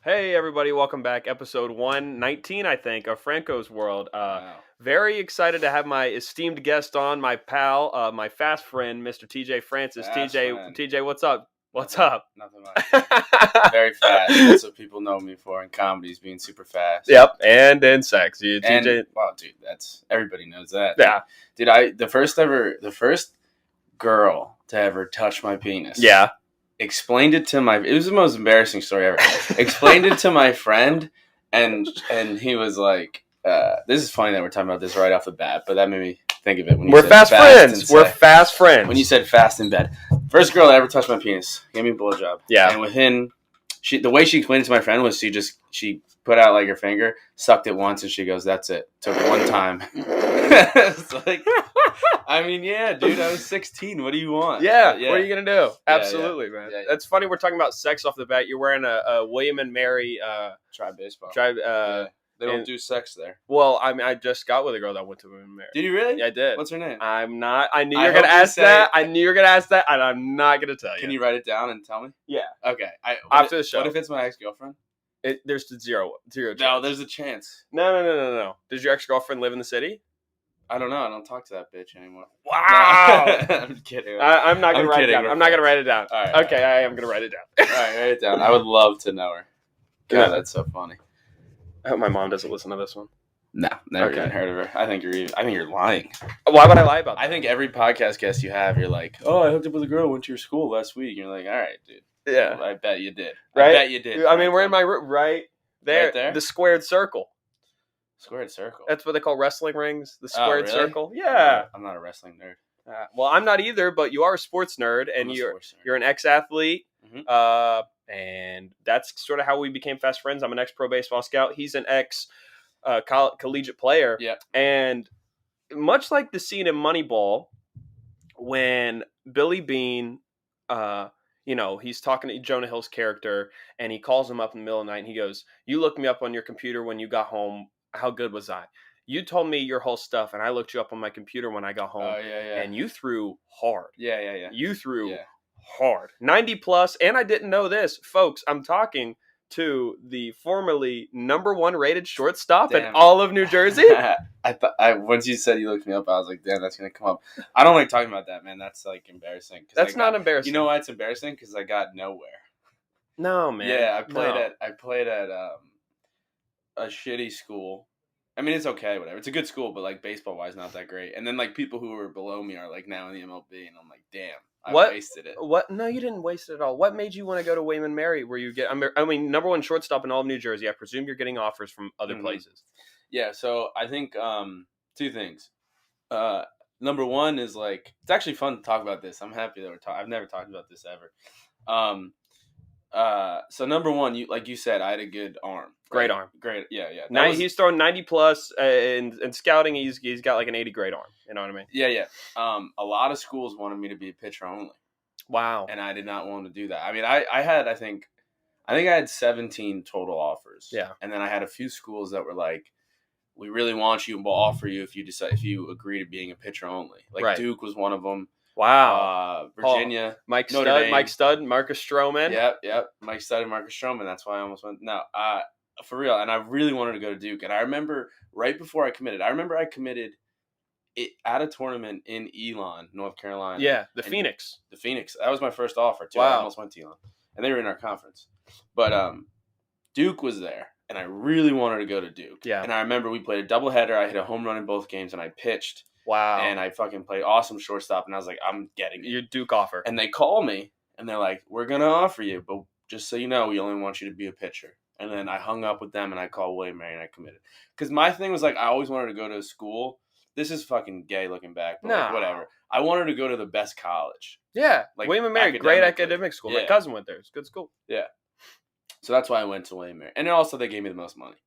Hey everybody, welcome back. Episode 119, I think, of Franco's World. Wow. Very excited to have my esteemed guest on, my pal, my fast friend, Mr. TJ Francis. TJ, what's up? What's up? Nothing much. Very fast. That's what people know me for in comedies, being super fast. Yep, and in sex. You, And, TJ. wow, dude, everybody knows that. Yeah. Dude, the first girl to ever touch my penis. Yeah. Explained it to it was the most embarrassing story ever. Explained it to my friend, and he was like, this is funny that we're talking about this right off the bat, but that made me think of it. When you We're said fast friends. We're fast friends. When you said fast in bed. First girl that ever touched my penis, gave me a blowjob. Yeah. And the way she explained it to my friend was she put out like her finger, sucked it once, and she goes, "That's it." Took one time. It's like, I mean, yeah, dude, I was 16. What do you want? Yeah, what are you going to do? Yeah, Absolutely, man. Yeah. That's funny. We're talking about sex off the bat. You're wearing a William and Mary Tribe baseball. They don't do sex there. Well, I mean, I just got with a girl that went to William and Mary. Did you really? Yeah, I did. What's her name? I'm not. I knew you were going to ask that. I knew you were going to ask that, and I'm not going to tell you. Can you write it down and tell me? Yeah. Okay. After the show. What if it's my ex-girlfriend? There's zero chance. No, there's a chance. No. Does your ex-girlfriend live in the city? I don't know. I don't talk to that bitch anymore. Wow. I'm kidding. I'm not going to write it down. I'm not going to write it down. All right. Okay, I am going to write it down. All right, write it down. I would love to know her. God, that's so funny. I hope my mom doesn't listen to this one. No, never even heard of her. I think you're lying. Why would I lie about that? I think every podcast guest you have, you're like, "Oh, I hooked up with a girl, went to your school last week." You're like, "All right, dude." Yeah. I bet you did. Right? I bet you did. I mean, we're in my room right there. Right there? The squared circle. Squared circle. That's what they call wrestling rings. The squared really? circle. Yeah. I'm not a wrestling nerd. Well, I'm not either, but you are a sports nerd, and you're an ex-athlete. Mm-hmm. And that's sort of how we became fast friends. I'm an ex-pro baseball scout. He's an collegiate player. Yeah. And much like the scene in Moneyball, when Billy Bean, he's talking to Jonah Hill's character, and he calls him up in the middle of the night, and he goes, "You looked me up on your computer when you got home. How good was I? You told me your whole stuff, and I looked you up on my computer when I got home. Oh, yeah. And you threw hard. Yeah. You threw hard. 90 plus, and I didn't know this. Folks, I'm talking to the formerly #1 rated shortstop in all of New Jersey." I thought once you said you looked me up, I was like, "Damn, that's gonna come up." I don't like talking about that, man. That's like embarrassing. That's not embarrassing. You know why it's embarrassing? Because I got nowhere. No, man. Yeah, I played at a shitty school. I mean, it's okay, whatever. It's a good school, but like baseball wise, not that great. And then like people who were below me are like now in the MLB, and I'm like, damn, I wasted it. What? No, you didn't waste it at all. What made you want to go to William and Mary, where you get? I mean, #1 shortstop in all of New Jersey. I presume you're getting offers from other places. Yeah, so I think two things. #1 is like it's actually fun to talk about this. I'm happy that I've never talked about this ever. So #1, like you said, I had a good arm. Great arm. Great, yeah. He's throwing 90 plus in scouting. He's got like an 80 grade arm. You know what I mean? Yeah. A lot of schools wanted me to be a pitcher only. Wow. And I did not want to do that. I mean, I think I had 17 total offers. Yeah. And then I had a few schools that were like, "We really want you, and we'll offer you if you agree to being a pitcher only." Like Duke was one of them. Wow. Virginia. Mike Stud, Marcus Stroman. Yep. Mike Stud and Marcus Stroman. That's why I almost went. No, for real. And I really wanted to go to Duke. And I remember right before I committed, I committed it at a tournament in Elon, North Carolina. Yeah, the Phoenix. The Phoenix. That was my first offer, too. Wow. I almost went to Elon. And they were in our conference. But Duke was there. And I really wanted to go to Duke. Yeah. And I remember we played a doubleheader. I hit a home run in both games, and I pitched. Wow. And I fucking played awesome shortstop, and I was like, I'm getting it. Your Duke offer. And they call me, and they're like, "We're going to offer you, but just so you know, we only want you to be a pitcher." And then I hung up with them, and I called William Mary, and I committed. Because my thing was, like, I always wanted to go to a school. This is fucking gay looking back, but like, whatever. I wanted to go to the best college. Yeah. Like, William and Mary, great academic school. Yeah. My cousin went there. It's a good school. Yeah. So that's why I went to William Mary. And also they gave me the most money.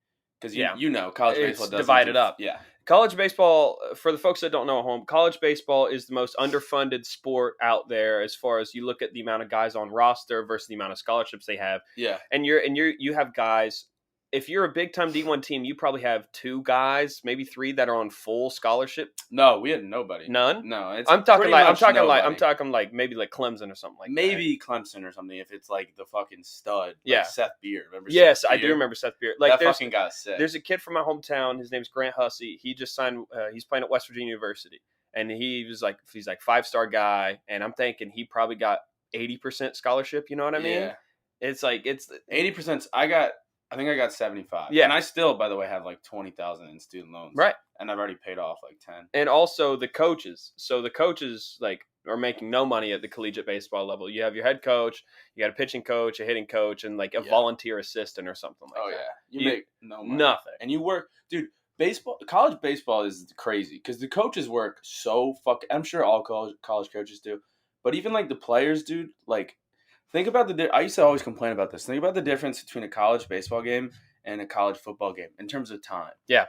Because you know, college baseball doesn't divided up. Yeah. College baseball, for the folks that don't know at home, college baseball is the most underfunded sport out there as far as you look at the amount of guys on roster versus the amount of scholarships they have. Yeah. And you have guys if you're a big time D1 team, you probably have 2 guys, maybe 3 that are on full scholarship. No, we had nobody. None. No, it's I'm talking pretty like much nobody. maybe like Clemson or something like that. Maybe Clemson or something if it's like the fucking stud. Yeah. Like Seth Beard. Remember Yes, Seth I Beard? do remember Seth Beard. Like that fucking guy's sick. There's a kid from my hometown. His name's Grant Hussey. He just signed. He's playing at West Virginia University, and he's like 5-star guy. And I'm thinking he probably got 80% scholarship. You know what I mean? Yeah. It's like 80%. I think I got 75. Yeah. And I still, by the way, have like 20,000 in student loans. Right. And I've already paid off like 10. And also the coaches. So the coaches like are making no money at the collegiate baseball level. You have your head coach, you got a pitching coach, a hitting coach, and like a volunteer assistant or something like that. Oh yeah. You make no money. Nothing. And you work, dude. College baseball is crazy because the coaches work so I'm sure all college coaches do, but even like the players, dude. Like, think about I used to always complain about this. Think about the difference between a college baseball game and a college football game in terms of time. Yeah.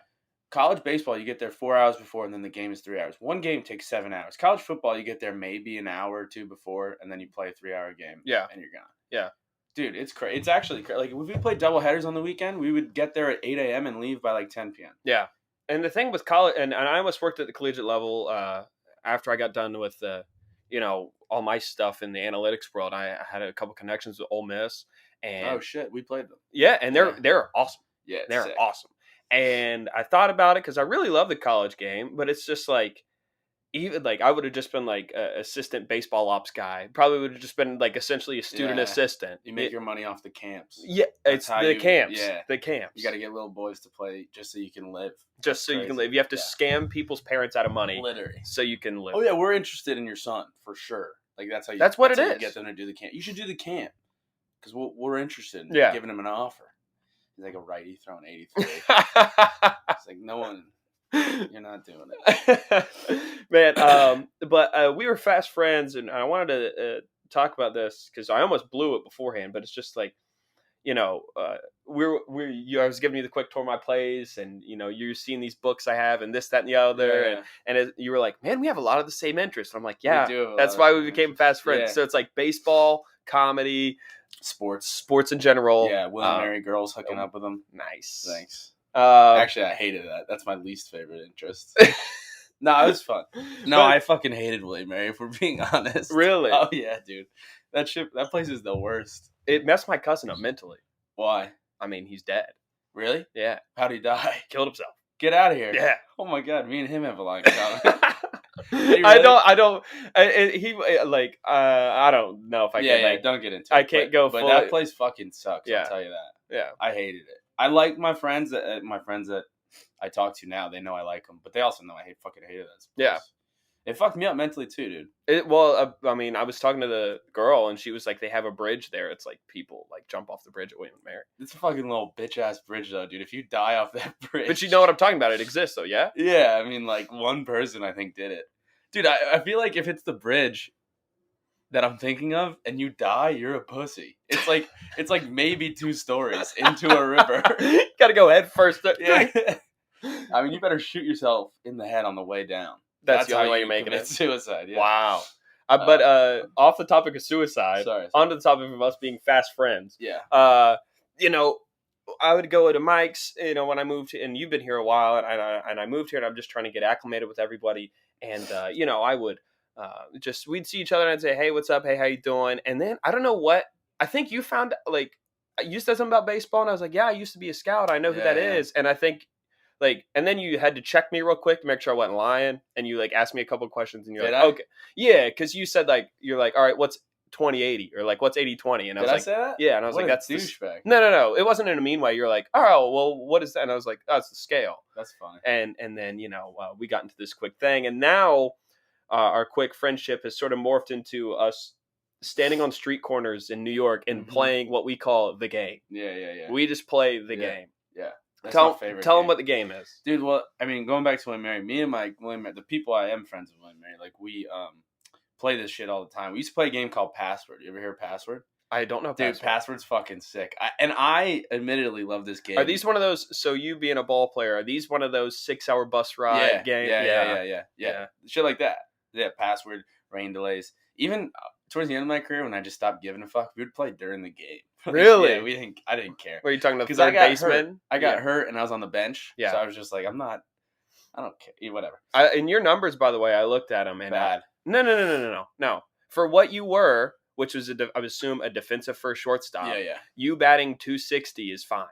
College baseball, you get there 4 hours before, and then the game is 3 hours. One game takes 7 hours. College football, you get there maybe an hour or 2 before, and then you play a 3-hour game. Yeah. And you're gone. Yeah. Dude, it's crazy. It's actually crazy. Like, if we played double headers on the weekend, we would get there at 8 a.m. and leave by like 10 p.m. Yeah. And the thing with college, and I almost worked at the collegiate level after I got done with all my stuff in the analytics world. I had a couple connections with Ole Miss, and oh shit, we played them. Yeah, and they're awesome. Yeah, they're sick. awesome. And I thought about it because I really love the college game, but it's just like even like I would have just been like an assistant baseball ops guy. Probably would have just been like essentially a student assistant. You make your money off the camps. Yeah, it's the camps. Yeah, the camps. You got to get little boys to play just so you can live. Just so you can live. You have to scam people's parents out of money, literally, so you can live. Oh yeah, we're interested in your son for sure. Like that's how. That's what it is. You get them to do the camp. You should do the camp because we're interested in giving him an offer. He's like a righty throwing 83. It's like no one. You're not doing it, man. But we were fast friends, and I wanted to talk about this because I almost blew it beforehand. But it's just like, I was giving you the quick tour of my place, and you're seeing these books I have, and this, that, and the other, and you were like, man, we have a lot of the same interests. I'm like, yeah, that's why we became fast friends. Yeah. So it's like baseball, comedy, sports in general. Yeah, Will and Mary girls hooking up with them. Nice, thanks. Actually, I hated that. That's my least favorite interest. No, it was fun. No, I fucking hated William Mary, if we're being honest. Really? Oh, yeah, dude. That place is the worst. It messed my cousin up mentally. Why? I mean, he's dead. Really? Yeah. How'd he die? Killed himself. Get out of here. Yeah. Oh, my God. Me and him have a lot in common. Really? I don't know if I can. Yeah, don't get into it. I can't go But fully. that place fucking sucks, Yeah. I'll tell you that. Yeah. I hated it. I like my friends that I talk to now. They know I like them, but they also know I fucking hated that place. Yeah. It fucked me up mentally too, dude. I was talking to the girl, and she was like, they have a bridge there. It's like people like jump off the bridge at William and Mary. It's a fucking little bitch ass bridge though, dude. If you die off that bridge. But you know what I'm talking about. It exists though, yeah? Yeah, I mean like one person I think did it. Dude, I feel like if it's the bridge that I'm thinking of and you die, you're a pussy. It's like maybe 2 stories into a river. Gotta go head first. Yeah. I mean, you better shoot yourself in the head on the way down. That's the only way you're making it. Suicide. Yeah. Wow. But off the topic of suicide, sorry. onto the topic of us being fast friends. Yeah. I would go to Mike's, when I moved, and you've been here a while, and I moved here, and I'm just trying to get acclimated with everybody. And, I would we'd see each other, and I'd say, hey, what's up? Hey, how you doing? And then, I don't know what, I think you found, like, you said something about baseball, and I was like, yeah, I used to be a scout. I know who that is. And I think, and then you had to check me real quick to make sure I wasn't lying, and you, asked me a couple of questions, and you're okay. Yeah, because you said, you're like, all right, what's 20/80? Or, what's 80/20? And I was like, say that? Yeah, and I was like, that's douchebag. No. It wasn't in a mean way. You're like, oh, well, what is that? And I was like, oh, it's the scale. That's funny. And then, we got into this quick thing, and now our quick friendship has sort of morphed into us standing on street corners in New York and playing what we call the game. Yeah. We just play the game. Yeah. That's tell my favorite them game. what the game is. Dude, well, I mean, going back to William Mary, me and William Mary, the people I am friends with William Mary, we play this shit all the time. We used to play a game called Password. You ever hear Password? I don't know. Dude, Password's fucking sick. I admittedly love this game. Are these one of those, so you being a ball player, are these one of those 6-hour bus ride games? Yeah. Shit like that. Yeah, Password, rain delays. Even towards the end of my career, when I just stopped giving a fuck, we would play during the game. Really? Yeah, I didn't care. Were you talking to Because third baseman? I got hurt, and I was on the bench. Yeah. So I was just like, I don't care. Whatever. In your numbers, by the way, I looked at them. And Bad. No. For what you were, which was, I would assume, a defensive first shortstop. Yeah. You batting 260 is fine.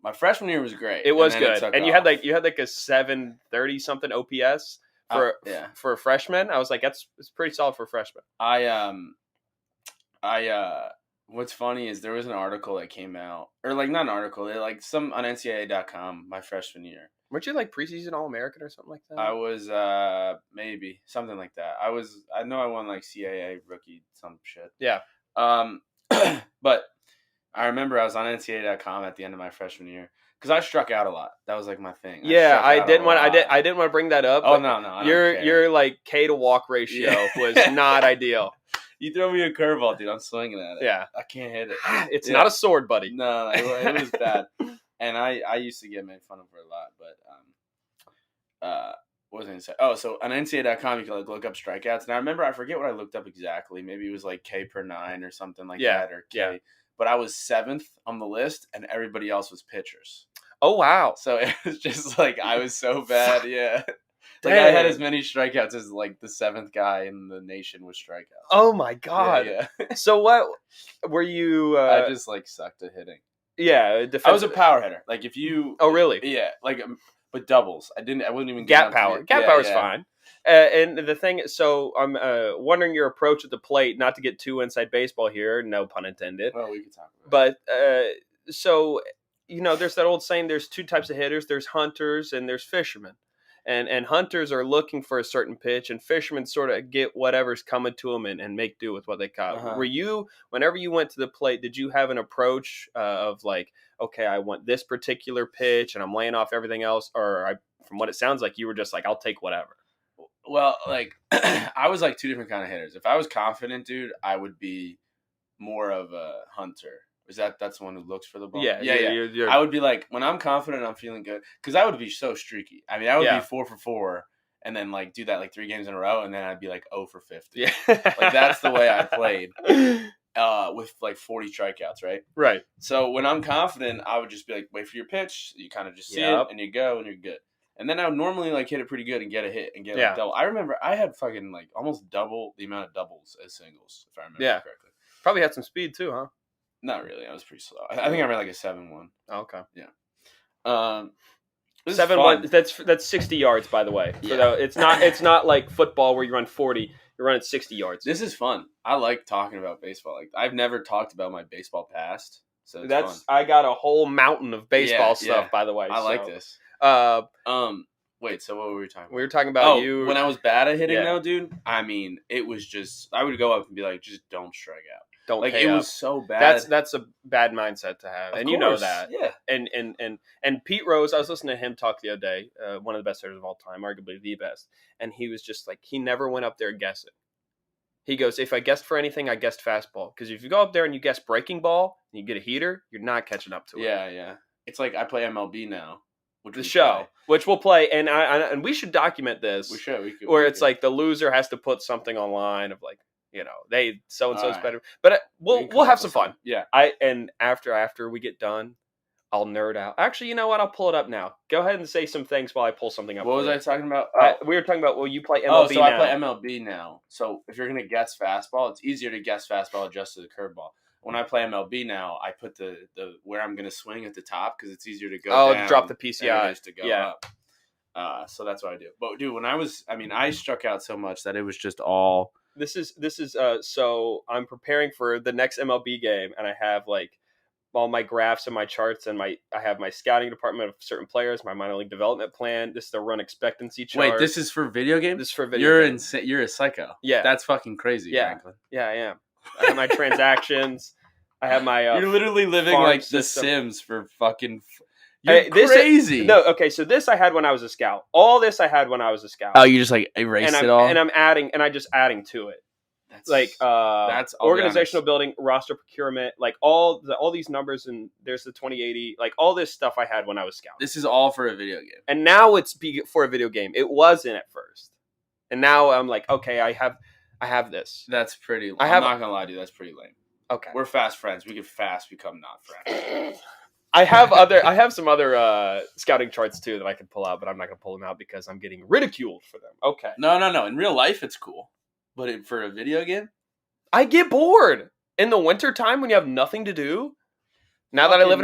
My freshman year was great. It was good. And you had like a 730 something OPS for a freshman. I was like, it's pretty solid for a freshman. What's funny is there was an article that came out, or like not an article, like some on NCAA.com my freshman year. Weren't you like preseason All-American or something like that? I was maybe something like that. I know I won like CAA rookie some shit. Yeah. But I remember I was on NCAA.com at the end of my freshman year because I struck out a lot. That was like my thing. Yeah, I didn't want to bring that up. Oh no, your like K to walk ratio was not ideal. You throw me a curveball, dude. I'm swinging at it. Yeah, I can't hit it. It's not a sword, buddy. No, it was bad. And I used to get made fun of for a lot, but what was I going to say? Oh, so on NCAA.com you can like look up strikeouts, and I remember I forget what I looked up exactly. Maybe it was like K per 9 or something like that, or K. Yeah. But I was 7th on the list, and everybody else was pitchers. Oh wow! So it was just like I was so bad, yeah. Like I had as many strikeouts as like the 7th guy in the nation was strikeouts. Oh my god! Yeah. So what were you? I just like sucked at hitting. Yeah, I was a power hitter. Like if you. Oh really? Yeah, like but doubles. I wouldn't even gap power. Gap power's fine. And the thing, so I'm wondering your approach at the plate. Not to get too inside baseball here, no pun intended. Well, we could talk about it. But so there's that old saying: there's two types of hitters. There's hunters and there's fishermen. And hunters are looking for a certain pitch, and fishermen sort of get whatever's coming to them and make do with what they got. Uh-huh. Were you, whenever you went to the plate, did you have an approach of like, okay, I want this particular pitch, and I'm laying off everything else? Or from what it sounds like, you were just like, I'll take whatever. Well, like, I was like two different kind of hitters. If I was confident, dude, I would be more of a hunter. Is that's the one who looks for the ball? Yeah. You're... I would be like, when I'm confident, I'm feeling good. Because I would be so streaky. I mean, I would be 4 for 4 and then like do that like 3 games in a row, and then I'd be like 0 for 50. Yeah. Like that's the way I played with like 40 strikeouts, right? Right. So when I'm confident, I would just be like, wait for your pitch. You kind of just see it, and you go, and you're good. And then I would normally like hit it pretty good and get a hit and get like a double. I remember I had fucking like almost double the amount of doubles as singles, if I remember correctly. Probably had some speed too, huh? Not really. I was pretty slow. I think I ran like a 7-1. Oh, okay. Yeah. 7-1. That's 60 yards, by the way. Yeah. It's not like football where you run 40. You're running 60 yards. This is fun. I like talking about baseball. Like I've never talked about my baseball past, so it's fun. I got a whole mountain of baseball stuff, by the way. I like this. Wait. So what were we talking about? We were talking about you when I was bad at hitting, though, dude. I mean, it was just I would go up and be like, just don't strike out. Don't like it was so bad. That's a bad mindset to have, and you know that. Yeah. And Pete Rose, I was listening to him talk the other day. One of the best hitters of all time, arguably the best, and he was just like he never went up there guessing. He goes, if I guessed for anything, I guessed fastball, because if you go up there and you guess breaking ball and you get a heater, you're not catching up to it. Yeah. It's like I play MLB now. Which we'll play, and we should document this. We should. It's like the loser has to put something online of like. They so and so's better, but we'll have some fun. Yeah. After we get done, I'll nerd out. Actually, you know what? I'll pull it up now. Go ahead and say some things while I pull something up. What was I talking about? We were talking about you play MLB. Oh, so now. I play MLB now. So if you're gonna guess fastball, it's easier to guess fastball adjusted to the curveball. When I play MLB now, I put the where I'm gonna swing at the top because it's easier to go. down to drop the PCI to go up. So that's what I do. But dude, I struck out so much that it was just all. This is so I'm preparing for the next MLB game, and I have like all my graphs and my charts, and I have my scouting department of certain players, my minor league development plan. This is the run expectancy chart. Wait, this is for video games? This is for video games. Insane. You're a psycho. Yeah. That's fucking crazy, Franklin. Yeah, I am. I have my transactions. I have my You're literally living like system. The Sims for fucking You're crazy. Okay, so this I had when I was a scout. All this I had when I was a scout. Oh, you just like erased it all? And I'm just adding to it. That's organizational building, roster procurement, like all these numbers, and there's the 2080, like all this stuff I had when I was scout. This is all for a video game. And now it's for a video game. It wasn't at first. And now I'm like, okay, I have I have this. That's pretty. I I'm have. not gonna lie to you. That's pretty lame. Okay. We're fast friends. We could fast become not friends. I have some other scouting charts too that I can pull out, but I'm not gonna pull them out because I'm getting ridiculed for them. Okay. No. In real life, it's cool, but for a video game, I get bored in the winter time when you have nothing to do. Now that I live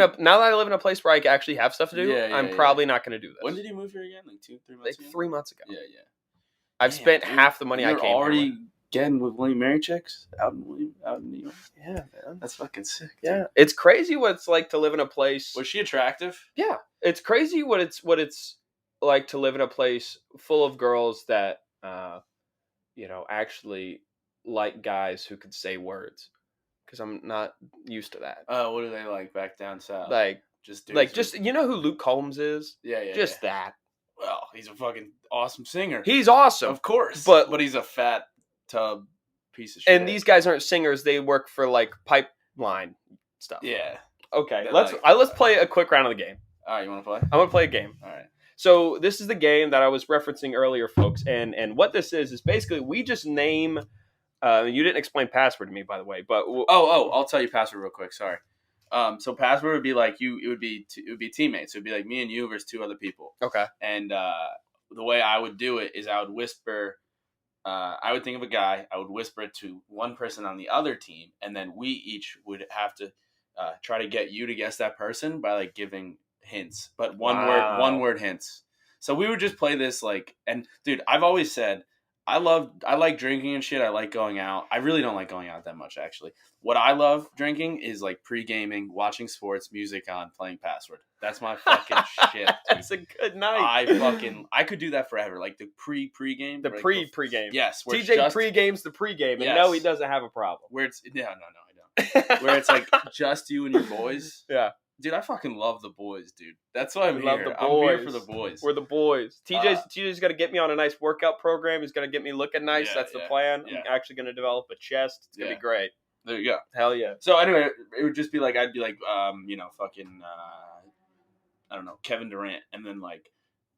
in a place where I actually have stuff to do, I'm probably not going to do this. When did you move here again? Like 2-3 months ago? 3 months ago. Yeah. I've spent half the money I came already here with. getting with William Mary chicks out in New York. Yeah, man. That's fucking sick. Yeah. Dude. It's crazy what it's like to live in a place. Was she attractive? Yeah. It's crazy what it's like to live in a place full of girls that actually like guys who could say words. Because I'm not used to that. Oh, what do they like back down south? Just you know who Luke Combs is? Yeah. That. Well, he's a fucking awesome singer. He's awesome, of course, but he's a fat tub piece of shit. And these guys aren't singers; they work for like pipeline stuff. Yeah. Okay, let's play a quick round of the game. All right, you want to play? I'm gonna play a game. All right. So this is the game that I was referencing earlier, folks, and what this is basically we just name. You didn't explain password to me, by the way, but I'll tell you password real quick. Sorry. So password would be like you. It would be teammates. It would be like me and you versus 2 other people. Okay. And the way I would do it is I would whisper. I would think of a guy. I would whisper it to one person on the other team, and then we each would have to try to get you to guess that person by like giving hints, but one word hints. So we would just play this and dude, I've always said. I like drinking and shit. I like going out. I really don't like going out that much, actually. What I love drinking is like pre-gaming, watching sports, music on, playing Password. That's my fucking shit. Dude. That's a good night. I could do that forever. Like the pre-game. The pre-game. Yes. TJ pre-games the pre-game, and no, he doesn't have a problem. Where it's no, I don't. Where it's like just you and your boys. Yeah. Dude, I fucking love the boys, dude. That's why I'm here. Love the boys. I'm here for the boys. We're the boys. TJ's going to get me on a nice workout program. He's going to get me looking nice. Yeah, That's the plan. Yeah. I'm actually going to develop a chest. It's going to be great. There you go. Hell yeah. So anyway, it would just be like, I'd be like, fucking, I don't know, Kevin Durant. And then like,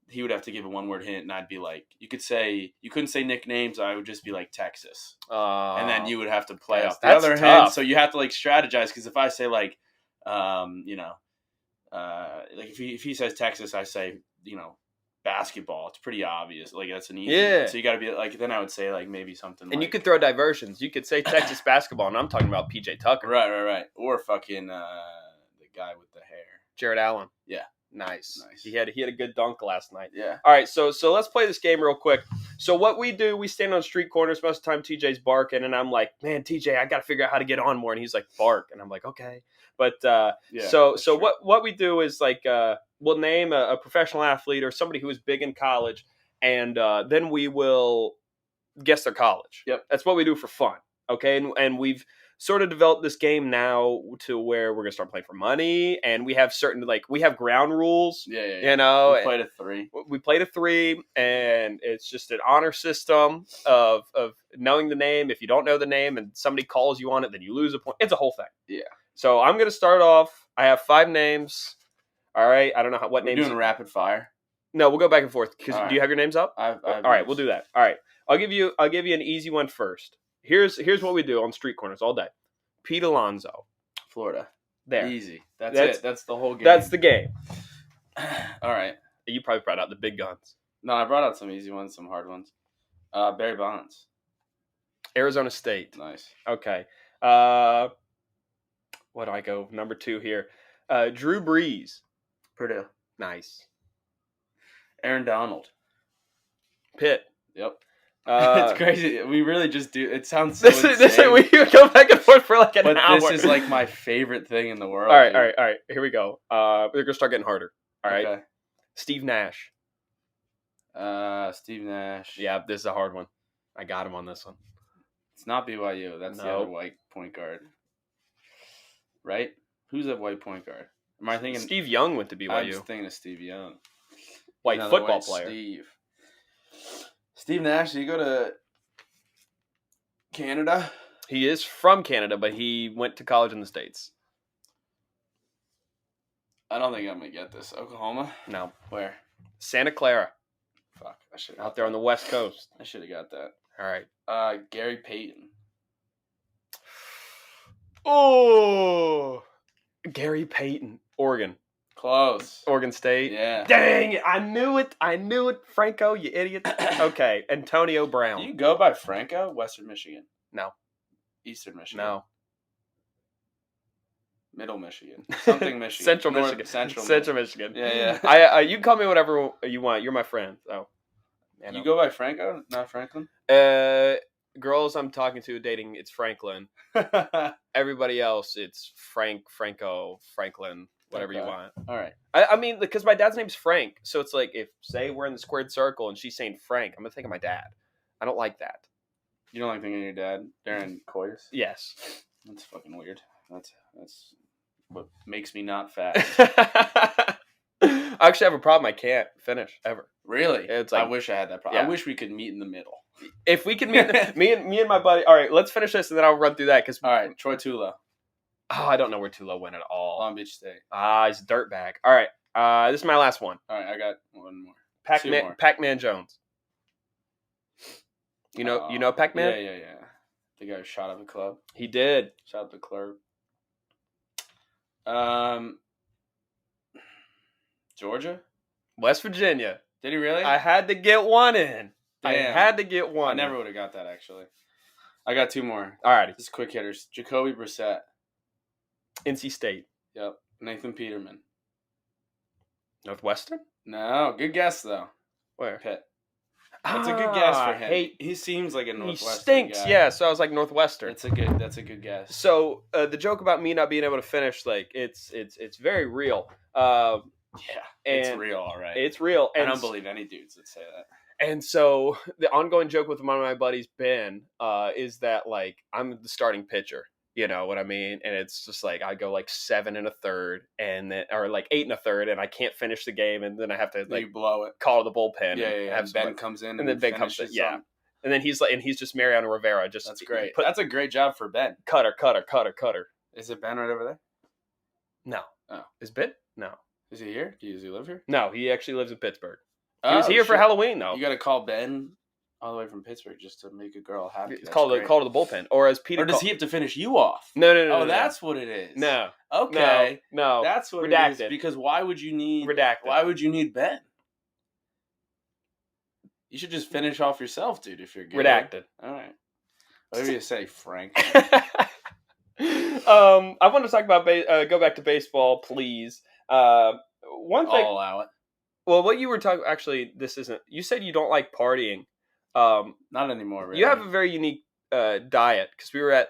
he would have to give a 1-word hint. And I'd be like, you couldn't say nicknames. I would just be like Texas. And then you would have to play off the other hint. So you have to like strategize. Because if I say like, like if he says Texas, I say, basketball. It's pretty obvious. Like that's an easy. Yeah. So you got to be like. Then I would say like maybe something. And you could throw diversions. You could say Texas basketball, and I'm talking about PJ Tucker. Right. Or fucking the guy with the hair, Jared Allen. Yeah. Nice. He had a good dunk last night. Yeah. All right, so let's play this game real quick. So what we do, we stand on street corners. Most of the time, TJ's barking, and I'm like, man, TJ, I got to figure out how to get on more. And he's like, bark, and I'm like, okay. But so what we do is like we'll name a professional athlete or somebody who was big in college, and then we will guess their college. Yep. That's what we do for fun. Okay, and we've sort of developed this game now to where we're gonna start playing for money, and we have we have ground rules. Yeah. You know, we played a 3. We played a 3, and it's just an honor system of knowing the name. If you don't know the name and somebody calls you on it, then you lose a point. It's a whole thing. Yeah. So I'm gonna start off. I have 5 names. All right. I don't know what names. We're doing rapid fire. No, we'll go back and forth. Because right. Do you have your names up? I've all right, we'll do that. All right. I'll give you an easy one first. Here's what we do on street corners all day. Pete Alonso, Florida. There. Easy. That's it. That's the whole game. That's the game. All right. You probably brought out the big guns. No, I brought out some easy ones, some hard ones. Barry Bonds. Arizona State. Nice. Okay. What do I go? Number 2 here. Drew Brees. Purdue. Nice. Aaron Donald. Pitt. Yep. It's crazy. We really just do. It sounds so we go back and forth for like an hour. But this is like my favorite thing in the world. All right. Here we go. We're gonna start getting harder. All right. Okay. Steve Nash. Steve Nash. Yeah, this is a hard one. I got him on this one. It's not BYU. That's the other white point guard. Right? Who's that white point guard? Am I thinking Steve Young went to BYU? I'm just thinking of Steve Young. White football player. Steve Nash, did you go to Canada? He is from Canada, but he went to college in the States. I don't think I'm going to get this. Oklahoma? No. Where? Santa Clara. Fuck. I should out there on the West Coast. I should have got that. All right. Gary Payton. Oh, Gary Payton, Oregon. Close. Oregon State. Yeah. Dang it. I knew it. Franco, you idiot. Okay. Antonio Do Brown. you go by Franco? Western Michigan. No. Eastern Michigan. No. Middle Michigan. Something Michigan. Central North, Michigan. Central Michigan. Yeah. You can call me whatever you want. You're my friend. So. You go by Franco, not Franklin? Girls I'm talking to dating, it's Franklin. Everybody else, it's Frank, Franco, Franklin, whatever you want. All right. I mean, because my dad's name's Frank, so it's like if, say, we're in the squared circle and she's saying Frank, I'm gonna think of my dad. I don't like that. You don't like thinking of your dad during coitus? Yes. That's fucking weird. That's what makes me not fat. I actually have a problem I can't finish ever. Really? It's like, I wish I had that problem. Yeah. I wish we could meet in the middle. If we can meet me and my buddy. All right, let's finish this and then I'll run through that. All right, Troy Tula. Oh, I don't know where Tula went at all. Long Beach State. He's a dirtbag. All right, this is my last one. All right, I got one more. Pac-Man Jones. You know Pac-Man? Yeah. The guy who shot up a club. He did. Shot up the club. Georgia? West Virginia. Did he really? I had to get one in. Damn. I had to get one. I never would have got that, actually. I got two more. All right. Just quick hitters. Jacoby Brissett. NC State. Yep. Nathan Peterman. Northwestern? No. Good guess, though. Where? Pitt. That's a good guess for him. He seems like a Northwestern stinks, guy. Yeah, so I was like Northwestern. That's a good guess. So the joke about me not being able to finish, like, it's very real. Yeah, it's real, all right. It's real. And I don't believe any dudes that say that. And so the ongoing joke with one of my buddies, Ben, is that, like, I'm the starting pitcher. You know what I mean? And it's just like I go like 7 1/3 and then, or like 8 1/3, and I can't finish the game, and then I have to like you blow it, call the bullpen. Yeah. And Ben comes in, and then Ben comes in. Yeah, and then he's just Mariano Rivera. Just that's great. That's a great job for Ben. Cutter. Is it Ben right over there? No. Oh, is Ben? No. Is he here? Does he live here? No, he actually lives in Pittsburgh. He was here for Halloween, though. You got to call Ben all the way from Pittsburgh just to make a girl happy. Call to the bullpen, or as Peter. Or does he have to finish you off? No. Oh, that's what it is. No. Okay. No. That's what Redacted. it is. Because why would you need Redacted? Why would you need Ben? You should just finish off yourself, dude. If you're good. Redacted. All right. Whatever you say, Frank. I want to talk about go back to baseball, please. One thing. I'll allow it. Well, what you were talking, actually, this isn't. You said you don't like partying. Not anymore. Really. You have a very unique diet, because we were at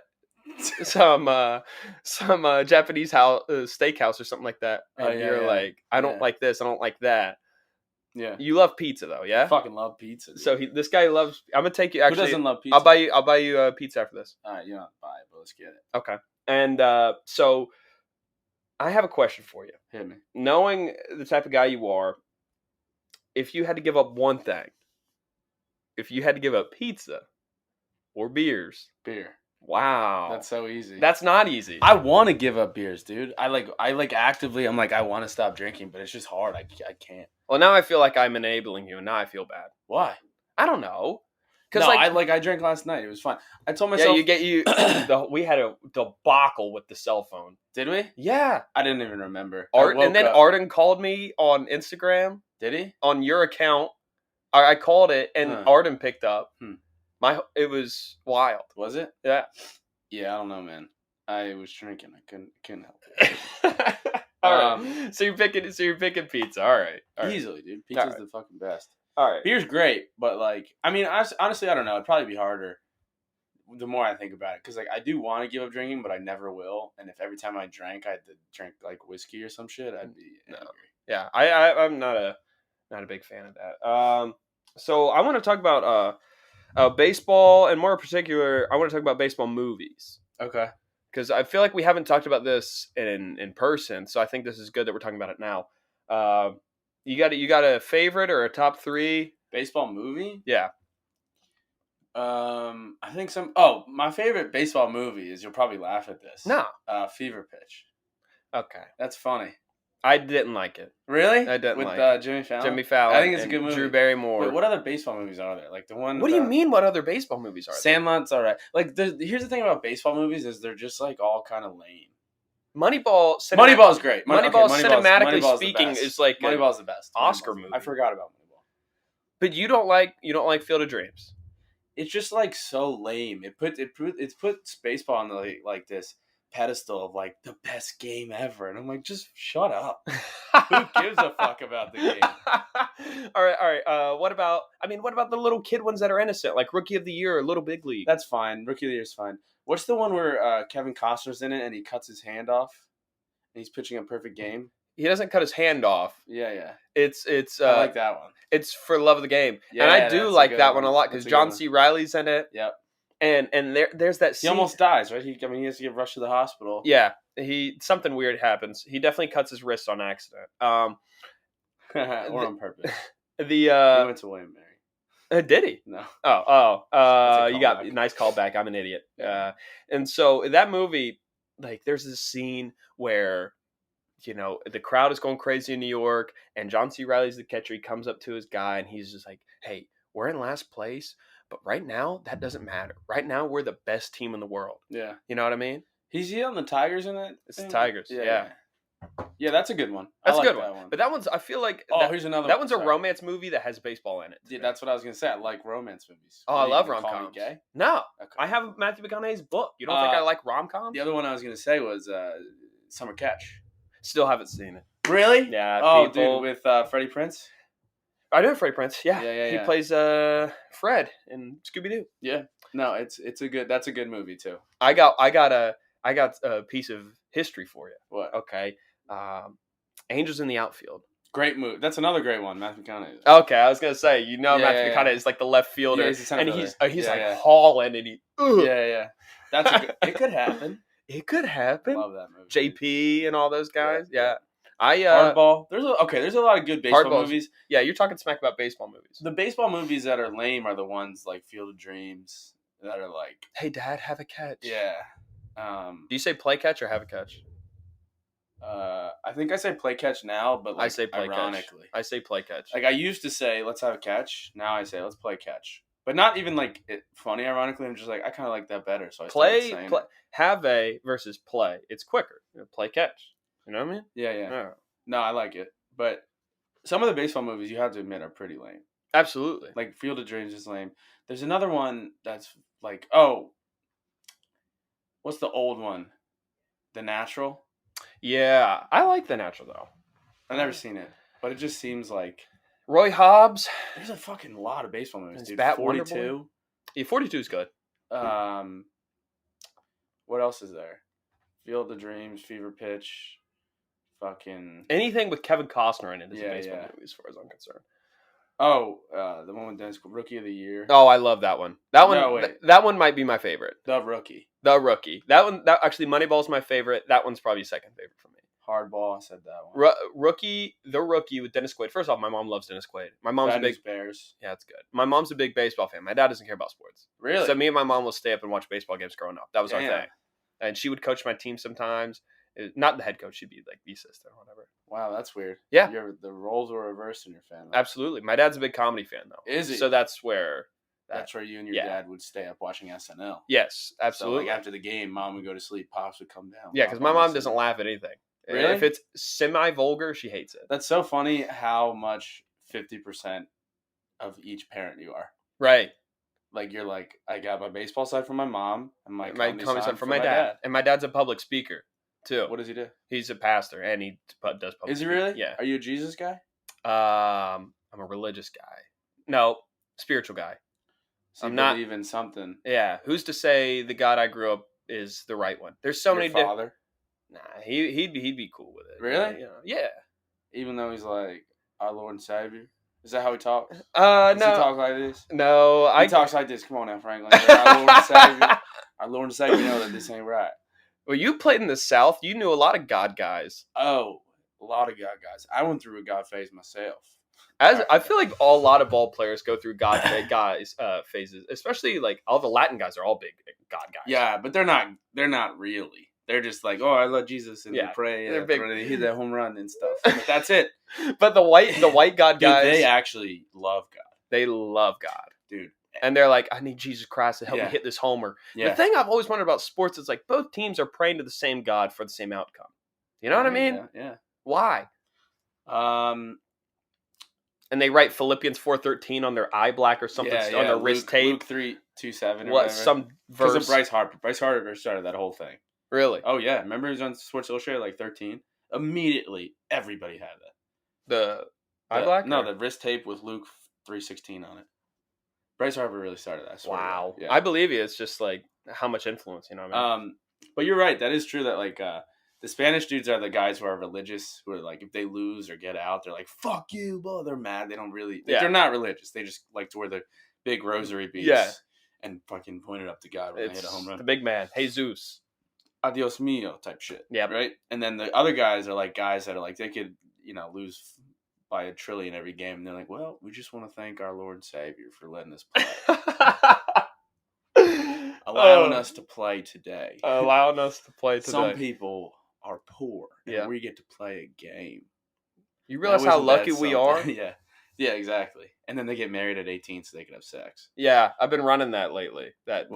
some Japanese steakhouse or something like that, and you're like, I don't like this, I don't like that. Yeah. You love pizza though, yeah? I fucking love pizza. Dude. So this guy loves. I'm gonna take you. Actually, who doesn't love pizza? I'll buy you pizza after this. All right, you don't buy it, but let's get it. Okay. And so I have a question for you. Hit me. Knowing the type of guy you are, if you had to give up one thing, if you had to give up pizza or beers. Beer. Wow. That's so easy. That's not easy. I want to give up beers, dude. I actively, I'm like, I want to stop drinking, but it's just hard. I can't. Well, now I feel like I'm enabling you, and now I feel bad. Why? I don't know. No, I drank last night. It was fun. I told myself. Yeah, we had a debacle with the cell phone. Did we? Yeah. I didn't even remember. And then Arden called me on Instagram. Did he? On your account. I called it, and Arden picked up. It was wild. Was it? Yeah. Yeah, I don't know, man. I was drinking. I couldn't help it. All right. So you're picking pizza. All right. Easily, dude. Pizza's the fucking best. All right. Beer's great, but like, I mean, honestly, I don't know. It'd probably be harder the more I think about it, because like I do want to give up drinking, but I never will. And if every time I drank, I had to drink like whiskey or some shit, I'd be angry. Yeah, I'm not a big fan of that. So I want to talk about baseball, and more in particular, I want to talk about baseball movies. Okay. Because I feel like we haven't talked about this in person, so I think this is good that we're talking about it now. You got a favorite or a top 3 baseball movie? Yeah. I think my favorite baseball movie is, you'll probably laugh at this. No. Fever Pitch. Okay. That's funny. I didn't like it. Really? I didn't With like it. Jimmy Fallon. Jimmy Fallon. I think it's a and good movie. Drew Barrymore. Wait, what other baseball movies are there? Like the one. What do you mean? What other baseball movies are there? Sandlot's alright. Like here's the thing about baseball movies is they're just like all kind of lame. Moneyball's great. Cinematically speaking, is like Moneyball's the best. Oscar movie. I forgot about Moneyball. But you don't like Field of Dreams. It's just like so lame. It puts baseball on the like this pedestal of like the best game ever, and I'm like, just shut up. Who gives a fuck about the game? All right. What about the little kid ones that are innocent, like Rookie of the Year or Little Big League? That's fine. Rookie of the Year is fine. What's the one where Kevin Costner's in it and he cuts his hand off and he's pitching a perfect game? He doesn't cut his hand off. Yeah. It's I like that one. It's For Love of the Game, Yeah, and I do like that one a lot because John one. C. Reilly's in it. Yep. And there's that scene. He almost dies, right? He has to get rushed to the hospital. Yeah, something weird happens. He definitely cuts his wrist on accident. Or on purpose. He went to William Mary. Did he? No. You got nice callback. I'm an idiot. And so that movie, like, there's this scene where, the crowd is going crazy in New York, and John C. Reilly's the catcher. He comes up to his guy, and he's just like, "Hey, we're in last place, but right now that doesn't matter. Right now we're the best team in the world." Yeah. You know what I mean? Is he on the Tigers in it? It's the Tigers. Yeah. Yeah, that's a good one. That's a good one. But that one's, I feel like, here's another that one. one's a romance movie that has baseball in it. Yeah, that's what I was going to say. I like romance movies. Oh, I love rom-coms. Gay? No. Okay. I have Matthew McConaughey's book. You don't think I like rom-coms? The other one I was going to say was Summer Catch. Still haven't seen it. Really? Yeah. Oh, dude, with Freddie Prinze? I know Freddie Prinze. Yeah. He Yeah. plays Fred in Scooby-Doo. Yeah. No, that's a good movie too. I got a piece of history for you. What? Okay. Angels in the Outfield. Great movie. That's another great one. Matthew McConaughey. Okay, I was gonna say, Matthew McConaughey is like the left fielder, and he's hauling, and he. Yeah. It could happen. It could happen. Love that movie. JP and all those guys. Yeah. Hardball. There's a lot of good baseball movies. Yeah, you're talking smack about baseball movies. The baseball movies that are lame are the ones like Field of Dreams that are like, "Hey, Dad, have a catch." Yeah. Do you say play catch or have a catch? I think I say play catch now, but like, I say play ironically. catch. I say play catch. Like I used to say, let's have a catch. Now I say, let's play catch. But not even like it funny. Ironically, I'm just like, I kind of like that better. So I play have a versus play. It's quicker. Play catch. You know what I mean? Yeah. No, I like it. But some of the baseball movies, you have to admit, are pretty lame. Absolutely. Like Field of Dreams is lame. There's another one that's like, what's the old one? The Natural. Yeah, I like The Natural though. I've never seen it, but it just seems like Roy Hobbs. There's a fucking lot of baseball movies, dude. Bat 42. Yeah, 42 is good. What else is there? Field of Dreams, Fever Pitch, fucking anything with Kevin Costner in it is a baseball movie, as far as I'm concerned. The one with Dennis, Rookie of the Year. Oh, I love that one. That one might be my favorite. The Rookie. That one. That actually, Moneyball's my favorite. That one's probably second favorite for me. Hardball. I said that one. The Rookie with Dennis Quaid. First off, my mom loves Dennis Quaid. My mom's a big Bears. Yeah, it's good. My mom's a big baseball fan. My dad doesn't care about sports. Really? So me and my mom will stay up and watch baseball games growing up. That was our thing. And she would coach my team sometimes. Not the head coach. She'd be like the assistant or whatever. Wow, that's weird. Yeah. The roles were reversed in your family. Absolutely. My dad's a big comedy fan, though. Is he? So that's where... That's where you and your dad would stay up watching SNL. Yes, absolutely. So like after the game, Mom would go to sleep, Pops would come down. Yeah, because my mom doesn't laugh at anything. Really? If it's semi-vulgar, she hates it. That's so funny how much 50% of each parent you are. Right. Like you're like, I got my baseball side from my mom and my comedy side from my dad. And my dad's a public speaker, too. What does he do? He's a pastor, and he does public Is he really? Yeah. Are you a Jesus guy? I'm a religious guy. No, spiritual guy. So I'm not even something. Yeah. Who's to say the God I grew up is the right one? There's so many father? Nah, he'd be cool with it. Really? Yeah. Even though he's like our Lord and Savior. Is that how he talks? No. Does he talk like this? No, he talks like this. Come on now, Franklin. Our Lord and Savior. Our Lord and Savior know that this ain't right. Well, you played in the South. You knew a lot of God guys. Oh, a lot of God guys. I went through a God phase myself. I feel like a lot of ball players go through God guys phases, especially like all the Latin guys are all big God guys. Yeah, but they're not really. They're just like, oh, I love Jesus and Yeah, they pray they're and big. they hit that home run and stuff. But that's it. But the white God Dude, guys, they actually love God, they love God. dude. And they're like, I need Jesus Christ to help me Yeah. hit this homer. Yeah. The thing I've always wondered about sports is like both teams are praying to the same God for the same outcome. You know what I mean? Yeah. Why? And they write Philippians 4:13 on their eye black or something on their wrist tape. Luke 3:27 or What whatever. some Because verse? of Bryce Harper. Bryce Harper started that whole thing. Really? Oh yeah, remember he was on Sports Illustrated like 13. Immediately, everybody had that. The eye black? No, the wrist tape with Luke 3:16 on it. Bryce Harper really started that. Wow. Yeah. I believe you. It's just like how much influence, you know what I mean? But you're right. That is true. That like the Spanish dudes are the guys who are religious. Who are like, if they lose or get out, they're like, "Fuck you!" Well, they're mad. They don't really. Yeah. They're not religious. They just like to wear the big rosary beads. And fucking point it up to God when they hit a home run. The big man, Jesus. Adios mio type shit. Yeah. Right? And then the other guys are like guys that are like, they could, lose by 1 trillion every game. And they're like, well, we just want to thank our Lord and Savior for letting us play. Allowing us to play today. Allowing us to play today. Some people are poor. And we get to play a game. You realize how lucky we are? Yeah. Yeah, exactly. And then they get married at 18 so they can have sex. Yeah, I've been running that lately. That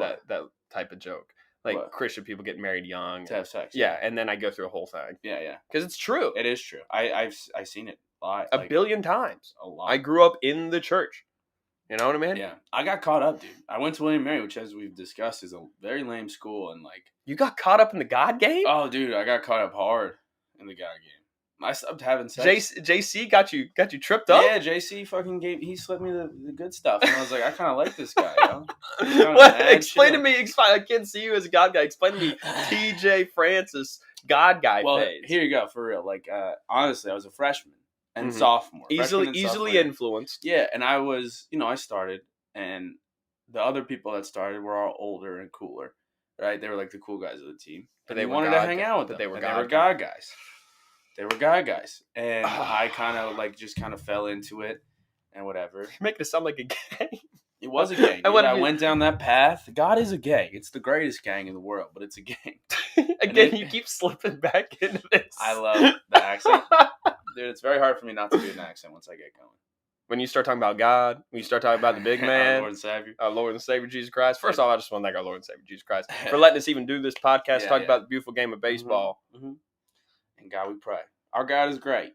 type of joke. Like Christian people get married young to have sex. Yeah, and then I go through a whole thing. Yeah. Because it's true. It is true. I've seen it live. A billion times. A lot. I grew up in the church. You know what I mean? Yeah. I got caught up, dude. I went to William & Mary, which, as we've discussed, is a very lame school. And like, you got caught up in the God game? Oh, dude, I got caught up hard in the God game. I stopped having sex. JC got you tripped up? Yeah, JC fucking he slipped me the good stuff. And I was like, I kind of like this guy, yo. Explain to me. I can't see you as a God guy. Explain to me TJ Francis God guy phase. Here you go, for real. Like, honestly, I was a freshman and sophomore. Easily influenced. Yeah, and I was, I started, and the other people that started were all older and cooler, right? They were like the cool guys of the team. But they wanted to hang out with them. They were God guys. They were guys, and I kind of fell into it, and whatever. You're making it sound like a gang. It was a gang. I went down that path. God is a gang. It's the greatest gang in the world, but it's a gang. You keep slipping back into this. I love the accent, dude. It's very hard for me not to do an accent once I get going. When you start talking about God, when you start talking about the big man, our Lord and Savior Jesus Christ. First off, I just want to thank our Lord and Savior Jesus Christ for letting us even do this podcast, talk about the beautiful game of baseball. Mm-hmm. And God we pray. Our God is great.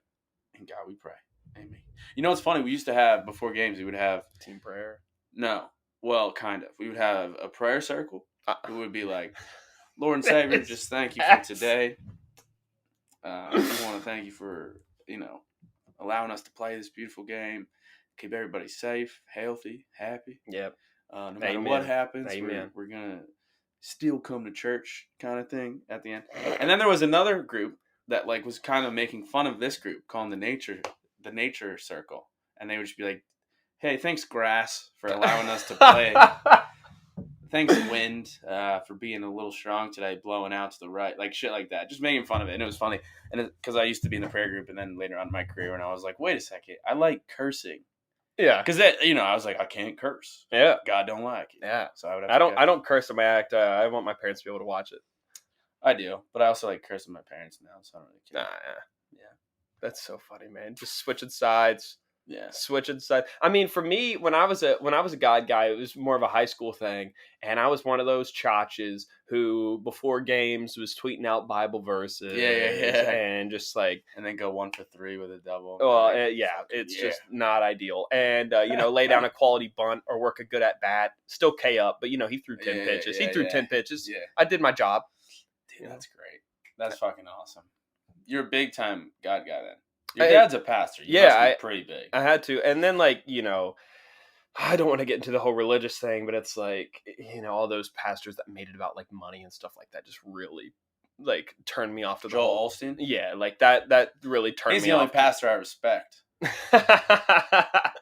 And God we pray. Amen. You know what's funny? We used to have, before games, we would have... team prayer? No. Well, kind of. We would have a prayer circle. It would be like, Lord and Savior, just thank you for today. We want to thank you for, allowing us to play this beautiful game. Keep everybody safe, healthy, happy. Yep. No matter what happens, we're going to still come to church kind of thing at the end. And then there was another group that was kind of making fun of this group, called the nature circle. And they would just be like, hey, thanks grass for allowing us to play. Thanks wind for being a little strong today, blowing out to the right. Like shit like that. Just making fun of it. And it was funny. And because I used to be in the prayer group, and then later on in my career, and I was like, wait a second, I like cursing. Yeah. Because I was like, I can't curse. Yeah. God don't like it. Yeah. So I don't curse in my act. I want my parents to be able to watch it. I do, but I also like cursing my parents now, so I don't really care. Yeah. That's so funny, man. Just switching sides. Yeah. Switching sides. I mean, for me, when I was a God guy, it was more of a high school thing, and I was one of those chotches who, before games, was tweeting out Bible verses. Yeah. And just like, and then go 1 for 3 with a double. Well, it's just not ideal. And lay down a quality bunt or work a good at bat, still K up, but he threw 10 pitches. He threw 10 pitches. Yeah. I did my job. Dude, that's great. That's fucking awesome. You're a big time God guy then. Your dad's a pastor. You must be pretty big. I had to. And then I don't want to get into the whole religious thing, but it's all those pastors that made it about money and stuff like that just really turned me off to the Joel Osteen? Yeah, that really turned me off. He's the only pastor I respect.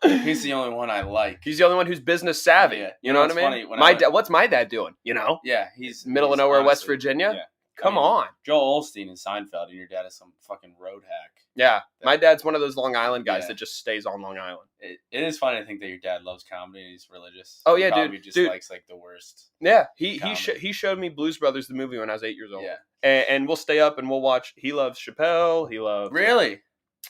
He's the only one I like. He's the only one who's business savvy. Yeah. You know what I mean? What's my dad doing? Yeah, he's middle of nowhere, honestly, West Virginia. Yeah. Come on. Joel Osteen and Seinfeld, and your dad is some fucking road hack. Yeah, my dad's one of those Long Island guys that just stays on Long Island. It is funny to think that your dad loves comedy and he's religious. Oh, yeah, dude. He just likes the worst. Yeah, he showed me Blues Brothers, the movie, when I was 8 years old. Yeah, and we'll stay up and we'll watch. He loves Chappelle. He loves Really?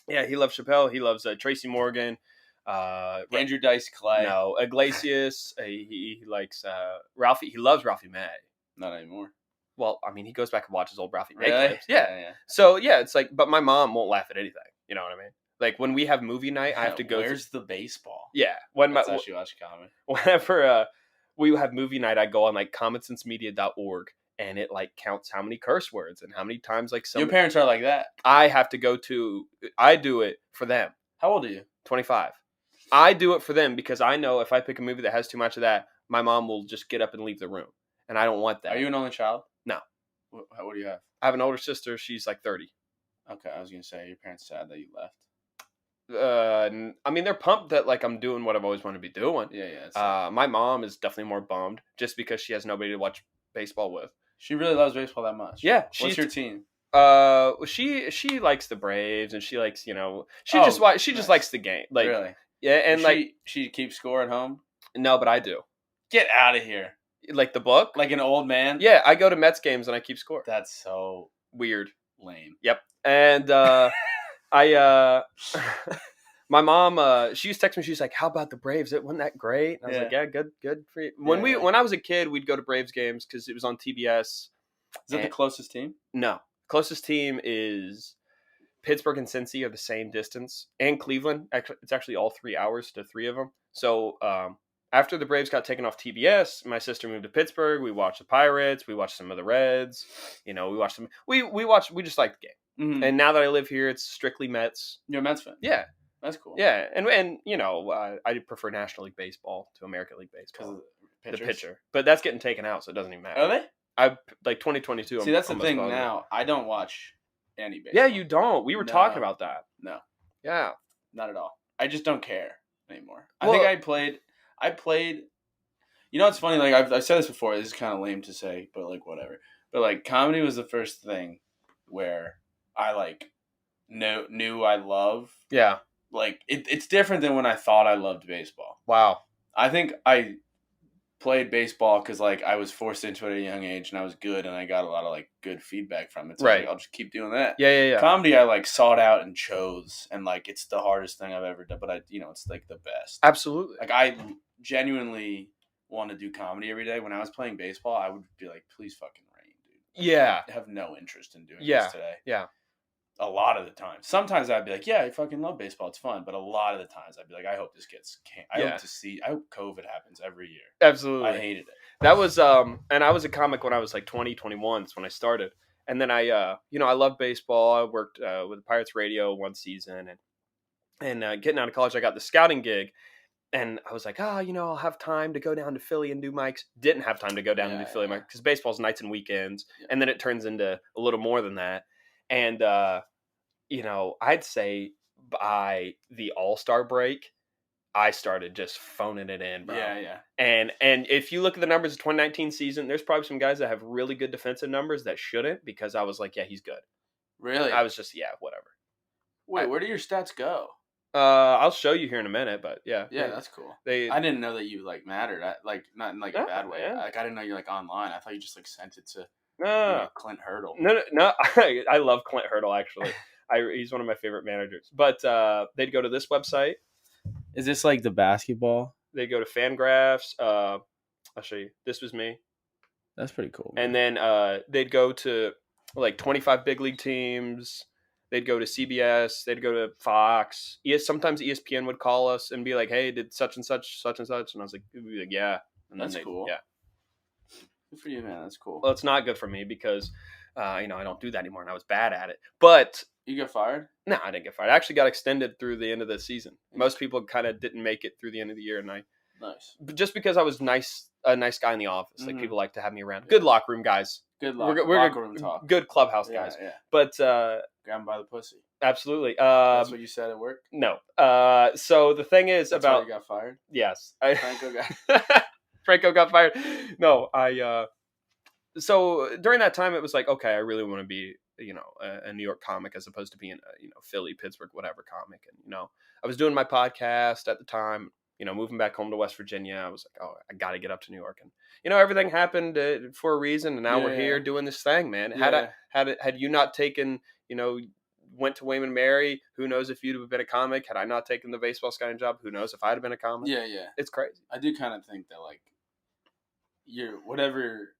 yeah, he loves Chappelle. He loves Tracy Morgan. Andrew Dice Clay. No, Iglesias. He likes Ralphie. He loves Ralphie May. Not anymore. Well, I mean, he goes back and watches old Ralphie May Really? clips. Yeah. So yeah, it's like, but my mom won't laugh at anything. You know what I mean? Like when we have movie night, I have to go. Where's the baseball? Yeah, That's actually watch comedy. Whenever we have movie night, I go on like commonsensemedia.org and it like counts how many curse words and how many times like some. Your parents are like that. I have to go to. I do it for them. How old are you? 25. I do it for them because I know if I pick a movie that has too much of that, my mom will just get up and leave the room, and I don't want that. Are you an only child? No. What do you have? I have an older sister. She's like 30. Okay, I was gonna say your parents sad that you left. I mean, they're pumped that like I'm doing what I've always wanted to be doing. Yeah. My mom is definitely more bummed just because she has nobody to watch baseball with. She really loves baseball that much. Yeah. What's your team? She likes the Braves and she likes she nice. just likes the game. Like really? Yeah, and she keeps score at home. No, but I do. Get out of here! Like the book, like an old man. Yeah, I go to Mets games and I keep score. That's so weird, lame. Yep, and my mom, she used to text me. She's like, "How about the Braves? Wasn't that great?" And I was like, "Yeah, good for you." When I was a kid, we'd go to Braves games because it was on TBS. Is it the closest team? No, closest team is Pittsburgh and Cincy are the same distance, and Cleveland. Actually, it's actually all 3 hours to three of them. So after the Braves got taken off TBS, my sister moved to Pittsburgh. We watched the Pirates. We watched some of the Reds. We watched some. We just liked the game. Mm-hmm. And now that I live here, it's strictly Mets. You're a Mets fan? Yeah. That's cool. Yeah, and I prefer National League Baseball to American League Baseball. Because the pitcher. But that's getting taken out, so it doesn't even matter. Are they? I like 2022. See, that's the thing now. I don't watch any baseball. Yeah, you don't. We were talking about that. No. Yeah. Not at all. I just don't care anymore. Well, I think I played. You know what's funny? Like I've said this before. This is kind of lame to say, but like whatever. But like comedy was the first thing where I like knew I love. Yeah. Like it's different than when I thought I loved baseball. Wow. I think I played baseball because like I was forced into it at a young age and I was good and I got a lot of like good feedback from it. So right. I'll just keep doing that. Yeah. Comedy I like sought out and chose and like it's the hardest thing I've ever done, but it's like the best. Absolutely. Like I genuinely want to do comedy every day. When I was playing baseball, I would be like, please fucking rain, dude. Yeah. I have no interest in doing this today. Yeah. A lot of the time. Sometimes I'd be like, yeah, I fucking love baseball. It's fun. But a lot of the times I'd be like, I hope this gets I hope COVID happens every year. Absolutely. I hated it. That was, and I was a comic when I was like 20, 21. That's when I started. And then I love baseball. I worked with Pirates Radio one season. And getting out of college, I got the scouting gig. And I was like, I'll have time to go down to Philly and do mics. Didn't have time to go down and do Philly mics because baseball's nights and weekends. Yeah. And then it turns into a little more than that. And, I'd say by the All-Star break, I started just phoning it in, bro. Yeah. And if you look at the numbers of the 2019 season, there's probably some guys that have really good defensive numbers that shouldn't because I was like, yeah, he's good. Really? I was just, whatever. Wait, where do your stats go? I'll show you here in a minute, but yeah. Yeah, that's cool. I didn't know that you like mattered. Not in like a bad way. Yeah. Like I didn't know you like online. I thought you just like sent it to Clint Hurdle. No. I love Clint Hurdle actually. He's one of my favorite managers. But they'd go to this website. Is this like the basketball? They'd go to Fangraphs. I'll show you. This was me. That's pretty cool. Man. And then they'd go to like 25 big league teams. They'd go to CBS. They'd go to Fox. Sometimes ESPN would call us and be like, "Hey, did such and such?" And I was like, "Yeah." And that's cool. Yeah. Good for you, man. That's cool. Well, it's not good for me because, I don't do that anymore, and I was bad at it. But you got fired? No, I didn't get fired. I actually got extended through the end of the season. Most people kind of didn't make it through the end of the year, and nice. But just because I was a nice guy in the office, like people like to have me around. Good locker room guys. Good locker room talk. Good clubhouse guys. Yeah. But grab 'em by the pussy. Absolutely. That's what you said at work? No. So the thing is That's about why you got fired? Yes. Franco got fired. No, so during that time it was like, okay, I really want to be, a New York comic as opposed to being a, Philly, Pittsburgh, whatever comic. And, I was doing my podcast at the time, moving back home to West Virginia, I was like, oh, I got to get up to New York. And, everything happened for a reason. And now we're here doing this thing, man. Yeah. Had you not taken, went to Wayman Mary, who knows if you'd have been a comic? Had I not taken the baseball scouting job, who knows if I'd have been a comic? Yeah, yeah. It's crazy. I do kind of think that, like, you're whatever,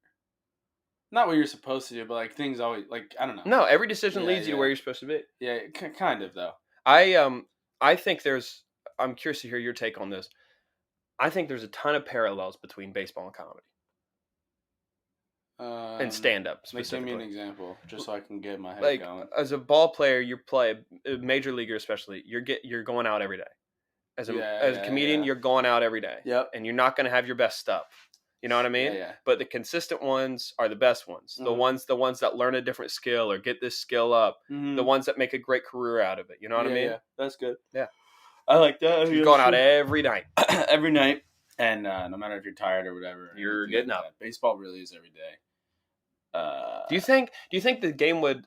not what you're supposed to do, but, like, things always, like, I don't know. No, every decision leads you to where you're supposed to be. Yeah, kind of, though. I think I'm curious to hear your take on this. I think there's a ton of parallels between baseball and comedy. And stand-up, specifically. Give me an example, just so I can get my head going. As a ball player, you play, a major leaguer especially, you're going out every day. As a comedian, you're going out every day. Yep. And you're not going to have your best stuff. You know what I mean? Yeah. But the consistent ones are the best ones. Mm-hmm. The ones that learn a different skill or get this skill up. Mm-hmm. The ones that make a great career out of it. You know what I mean? Yeah, that's good. Yeah. I like that. You're going out every night. Every night. And no matter if you're tired or whatever. You're getting up. Baseball really is every day. Do you think the game would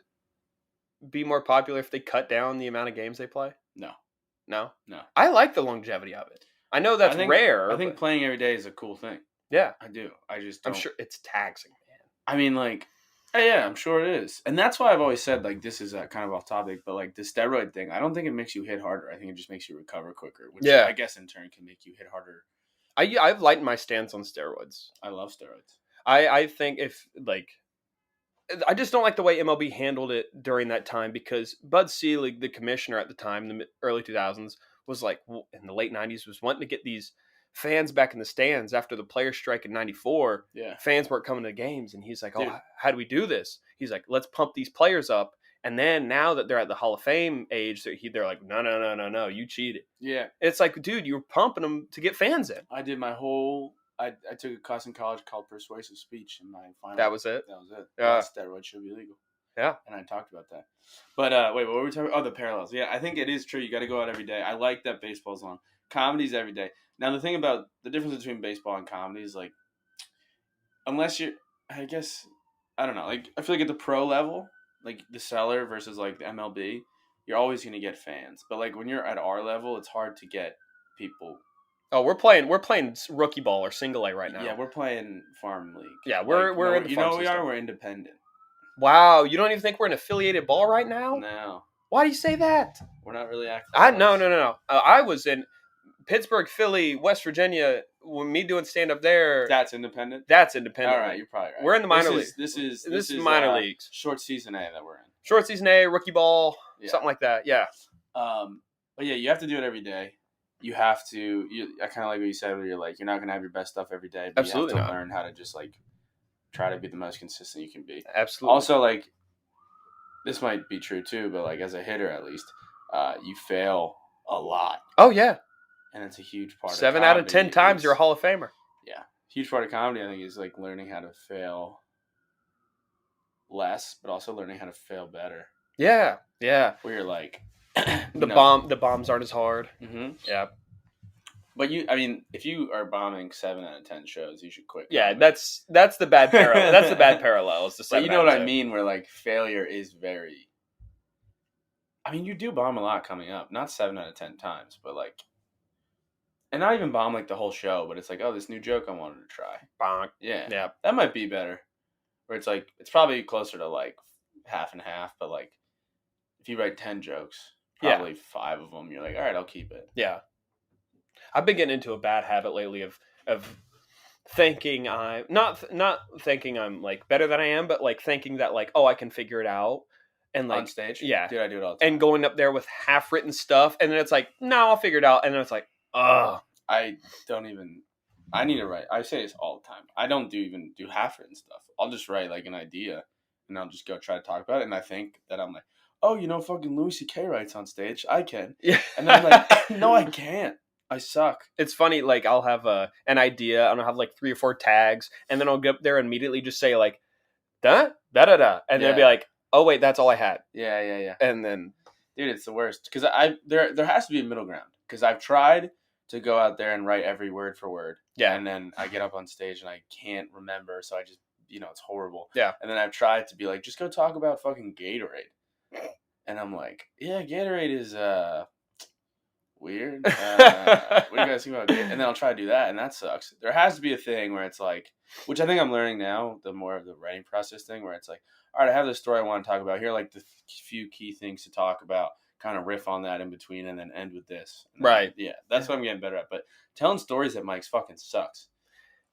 be more popular if they cut down the amount of games they play? No. I like the longevity of it. I know that's rare. I think playing every day is a cool thing. Yeah, I do. I just don't. I'm sure it's taxing, man. I mean, like, yeah, I'm sure it is, and that's why I've always said, like, this is kind of off topic, but like the steroid thing, I don't think it makes you hit harder. I think it just makes you recover quicker, which I guess in turn can make you hit harder. I've lightened my stance on steroids. I love steroids. I think I just don't like the way MLB handled it during that time because Bud Selig, the commissioner at the time, in the early 2000s, was like, in the late 90s, was wanting to get these fans back in the stands after the players' strike in 94. Yeah. Fans weren't coming to the games. And he's like, how do we do this? He's like, let's pump these players up. And then now that they're at the Hall of Fame age, they're like, no, you cheated. Yeah. It's like, dude, you were pumping them to get fans in. I did I took a class in college called Persuasive Speech in my final. That was it? That was it. Yeah. Steroids should be legal. Yeah. And I talked about that. But wait, what were we talking about? Oh, the parallels. Yeah, I think it is true. You got to go out every day. I like that baseball's long. Comedy's every day. Now, the thing about the difference between baseball and comedy is, like, unless you're, I guess, I don't know. Like, I feel like at the pro level, like the Cellar versus, like, the MLB, you're always going to get fans. But, like, when you're at our level, it's hard to get people. Oh, we're playing rookie ball or single A right now. Yeah, we're playing farm league. Yeah, we're in the farm you know what we system. are? We're independent. Wow, you don't even think we're an affiliated ball right now? No. Why do you say that? We're not really active. No. I was in Pittsburgh, Philly, West Virginia. When me doing stand up there, that's independent. All right, you're probably right. We're in the minor leagues. This is minor leagues. Short season A that we're in. Short season A, rookie ball, something like that. Yeah. But yeah, you have to do it every day. You have to. I kind of like what you said, where you're like, you're not gonna have your best stuff every day. But Absolutely you have to not. learn how to just like try to be the most consistent you can be. Absolutely. Also, like, this might be true too, but like as a hitter at least, you fail a lot. Oh yeah. And it's a huge part. 7 out of 10 times you're a Hall of Famer. Yeah, huge part of comedy, I think, is like learning how to fail less, but also learning how to fail better. Yeah. Where you're like, the bombs aren't as hard. Mm-hmm. Yeah. But if you are bombing 7 out of 10 shows, you should quit. Yeah, that's the bad parallel. That's the bad parallel. It's the 7 but you know what I mean? Where like failure is very. I mean, you do bomb a lot coming up, not 7 out of 10 times, but like. And not even bomb like the whole show, but it's like, oh, this new joke I wanted to try. Bonk. Yeah. That might be better. Where it's like, it's probably closer to like half and half, but like, if you write 10 jokes, probably 5 of them, you're like, all right, I'll keep it. Yeah. I've been getting into a bad habit lately of thinking I'm not thinking I'm like better than I am, but like thinking that like, oh, I can figure it out. And like on stage? Yeah. Dude, I do it all the time. And going up there with half written stuff, and then it's like, no, I'll figure it out. And then it's like, ugh. I need to write. I say this all the time. I don't even do half written stuff. I'll just write like an idea and I'll just go try to talk about it. And I think that I'm like, oh, fucking Louis C.K. writes on stage. I can. Yeah. And then I'm like, no, I can't. I suck. It's funny. Like I'll have an idea and I'll have like 3 or 4 tags and then I'll get up there and immediately just say like, da. And then I'll be like, oh wait, that's all I had. Yeah. And then, dude, it's the worst. Cause there has to be a middle ground. Cause I've tried to go out there and write every word for word. Yeah. And then I get up on stage and I can't remember. So I just, it's horrible. Yeah. And then I've tried to be like, just go talk about fucking Gatorade. And I'm like, yeah, Gatorade is, weird. What do you guys think about gay? And then I'll try to do that, and that sucks. There has to be a thing where it's like, which I think I'm learning now, the more of the writing process thing, where it's like, all right, I have this story I want to talk about. Here are like the few key things to talk about, kind of riff on that in between, and then end with this. And then, Right. yeah, that's what I'm getting better at. But telling stories at mics fucking sucks.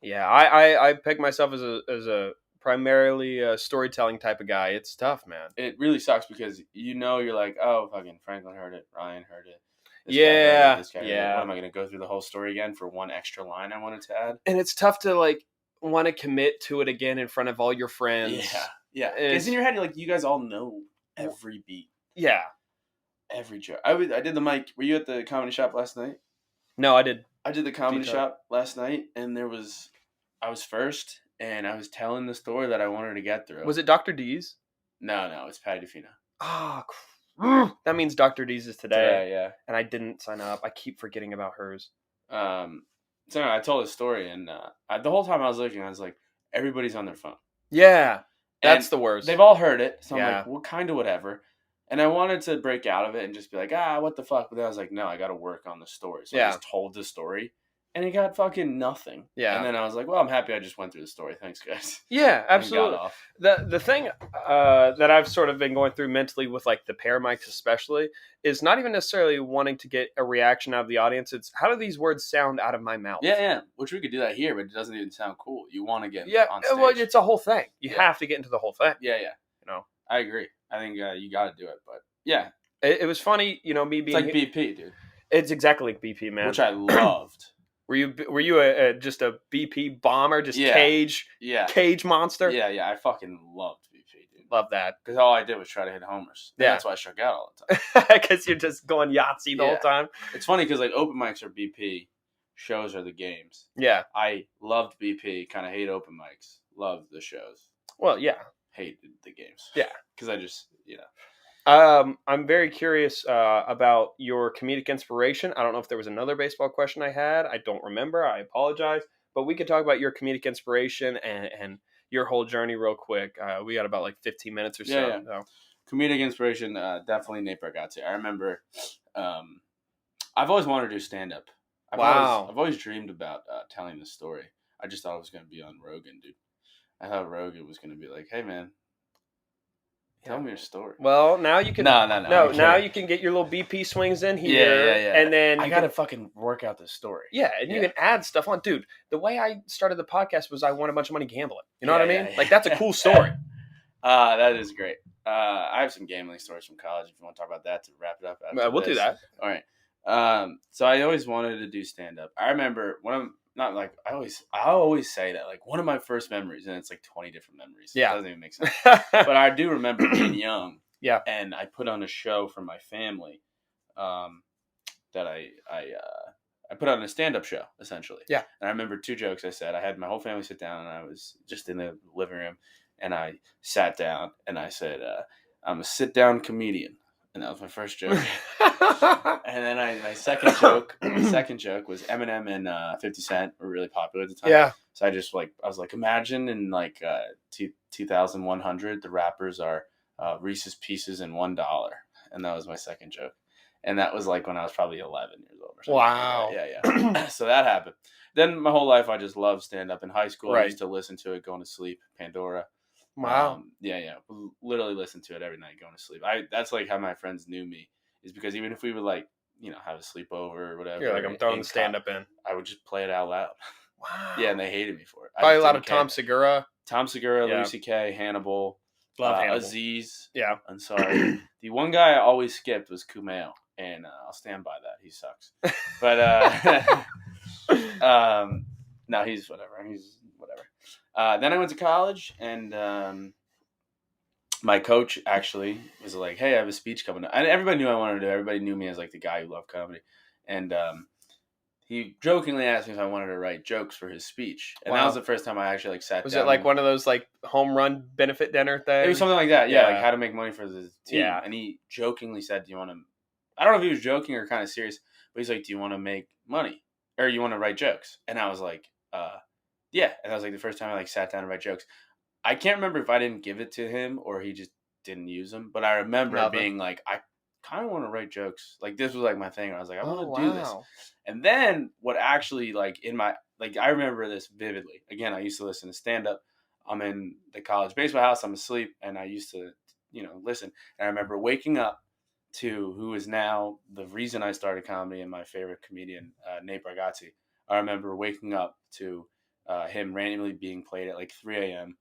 Yeah, I pick myself as a primarily a storytelling type of guy. It's tough, man. It really sucks because you're like, oh, fucking Franklin heard it, Ryan heard it. This guy Yeah, heard it, this guy heard it. yeah. What am I going to go through the whole story again for one extra line I wanted to add? And it's tough to like want to commit to it again in front of all your friends. Yeah. Because in your head, you're like, you guys all know every beat, Yeah. every joke. I did the mic. Were you at the comedy shop last night? No, I did. I did the comedy Detail. shop last night, and I was first, and I was telling the story that I wanted to get through. Was it Dr. D's? No, it's Patty DeFino. Oh, that means Dr. D's is today. Yeah. And I didn't sign up. I keep forgetting about hers. So I told the story, and the whole time I was looking, I was like, everybody's on their phone. Yeah, that's And the worst. They've all heard it, so I'm Yeah. like, well, kind of whatever. And I wanted to break out of it and just be like, what the fuck? But then I was like, no, I got to work on the story. So I Yeah. just told the story, and it got fucking nothing. Yeah. And then I was like, well, I'm happy I just went through the story. Thanks, guys. Yeah, And got absolutely. off. The thing that I've sort of been going through mentally with like the pair mics especially is not even necessarily wanting to get a reaction out of the audience. It's how do these words sound out of my mouth? Yeah. Which we could do that here, but it doesn't even sound cool. You want to get on stage. Well, it's a whole thing. You Yeah. have to get into the whole thing. Yeah. You know, I agree. I think you got to do it. But yeah, it was funny. You know, me it's being like BP, dude, it's exactly like BP, man. which I loved. Were you just a BP bomber, just Yeah. cage monster? Yeah. I fucking loved BP, dude. Love that Because all I did was try to hit homers. And Yeah. that's why I struck out all the time. because you're just going Yahtzee the whole Yeah. time. It's funny because like open mics are BP, shows are the games. Yeah. I loved BP, kind of hate open mics. Loved the shows, Well, yeah. hated the games. Yeah. Because I just I'm very curious about your comedic inspiration. I don't know if there was another baseball question I had. I don't remember. I apologize. But we could talk about your comedic inspiration and your whole journey real quick. We got about like 15 minutes or so. Yeah. So. Comedic inspiration, definitely Nate Bargatze. I remember, I've always wanted to do stand up. I've always dreamed about telling this story. I just thought it was going to be on Rogan, dude. I thought Rogan was going to be like, hey, man, tell me your story. Well, now you can. No. Now you can get your little BP swings in here. Yeah. And then I got to fucking work out this story. Yeah, and you can add stuff on. Dude, the way I started the podcast was I won a bunch of money gambling. You know what I mean? Yeah. Like, that's a cool story. That is great. I have some gambling stories from college if you want to talk about that to wrap it up. We'll do that. All right. So I always wanted to do stand up. I remember I always say that like one of my first memories, and it's like 20 different memories. Yeah. It doesn't even make sense. But I do remember being young. Yeah. And I put on a show for my family. That I put on a stand-up show essentially. Yeah. And I remember two jokes I said. I had my whole family sit down, and I was just in the living room, and I sat down and I said, "I'm a sit-down comedian," and that was my first joke. And then my second joke was Eminem and 50 Cent were really popular at the time. Yeah. So I was like, imagine in like 2100, the rappers are Reese's Pieces and $1, and that was my second joke. And that was like when I was probably 11 years old or something. Wow. Yeah. So that happened. Then my whole life, I just loved stand-up. In high school, I Right. used to listen to it going to sleep. Pandora. Wow. Yeah. Literally listen to it every night going to sleep. That's like how my friends knew me, is because even if we would like, have a sleepover or whatever. You're like, I'm throwing the stand-up in. I would just play it out loud. Wow. Yeah, and they hated me for it. I Probably a just lot didn't of Tom care. Segura. Tom Segura, Yeah. Lucy K, Hannibal, Love Hannibal. Aziz. Yeah. I'm sorry. The one guy I always skipped was Kumail, and I'll stand by that. He sucks. But no, he's whatever. He's whatever. Then I went to college, and my coach actually was like, "Hey, I have a speech coming up." And everybody knew I wanted to do it. Everybody knew me as like the guy who loved comedy, and he jokingly asked me if I wanted to write jokes for his speech, and that Wow. was the first time I actually like sat Was down. it like one of those like home run benefit dinner things? It was something like that, yeah, Yeah. like how to make money for the team. Yeah. And he jokingly said, "Do you want to?" I don't know if he was joking or kind of serious, but he's like, "Do you want to make money, or you want to write jokes?" And I was like, "Yeah." And that was like the first time I like sat down and write jokes. I can't remember if I didn't give it to him or he just didn't use them, but I remember Nothing. being like, kind of want to write jokes. Like this was like my thing. I was like, I want to do this. Wow. And then what actually like in my like I remember this vividly. Again, I used to listen to stand up. I'm in the college baseball house. I'm asleep, and I used to listen. And I remember waking up to who is now the reason I started comedy and my favorite comedian, Nate Bargatze. I remember waking up to him randomly being played at like 3 a.m.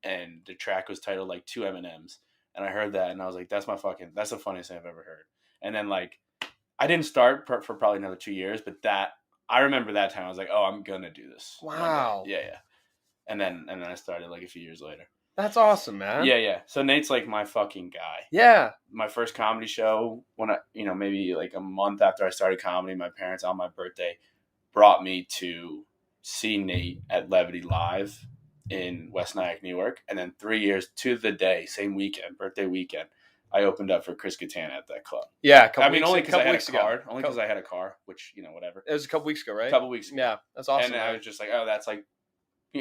and the track was titled like Two M&Ms. And I heard that and I was like, that's the funniest thing I've ever heard. And then like, I didn't start for probably another 2 years, but I remember that time I was like, oh, I'm going to do this. Wow. Yeah. And then I started like a few years later. That's awesome, man. Yeah. So Nate's like my fucking guy. Yeah. My first comedy show when I, maybe like a month after I started comedy, my parents on my birthday brought me to see Nate at Levity Live in West Nyack, New York. And then 3 years to the day, same weekend, birthday weekend, I opened up for Chris Kattan at that club. Yeah. Only because I had a card. Only because I had a car, which, whatever. It was a couple weeks ago, right? A couple weeks ago. Yeah. That's awesome. And I was just like, oh, that's like,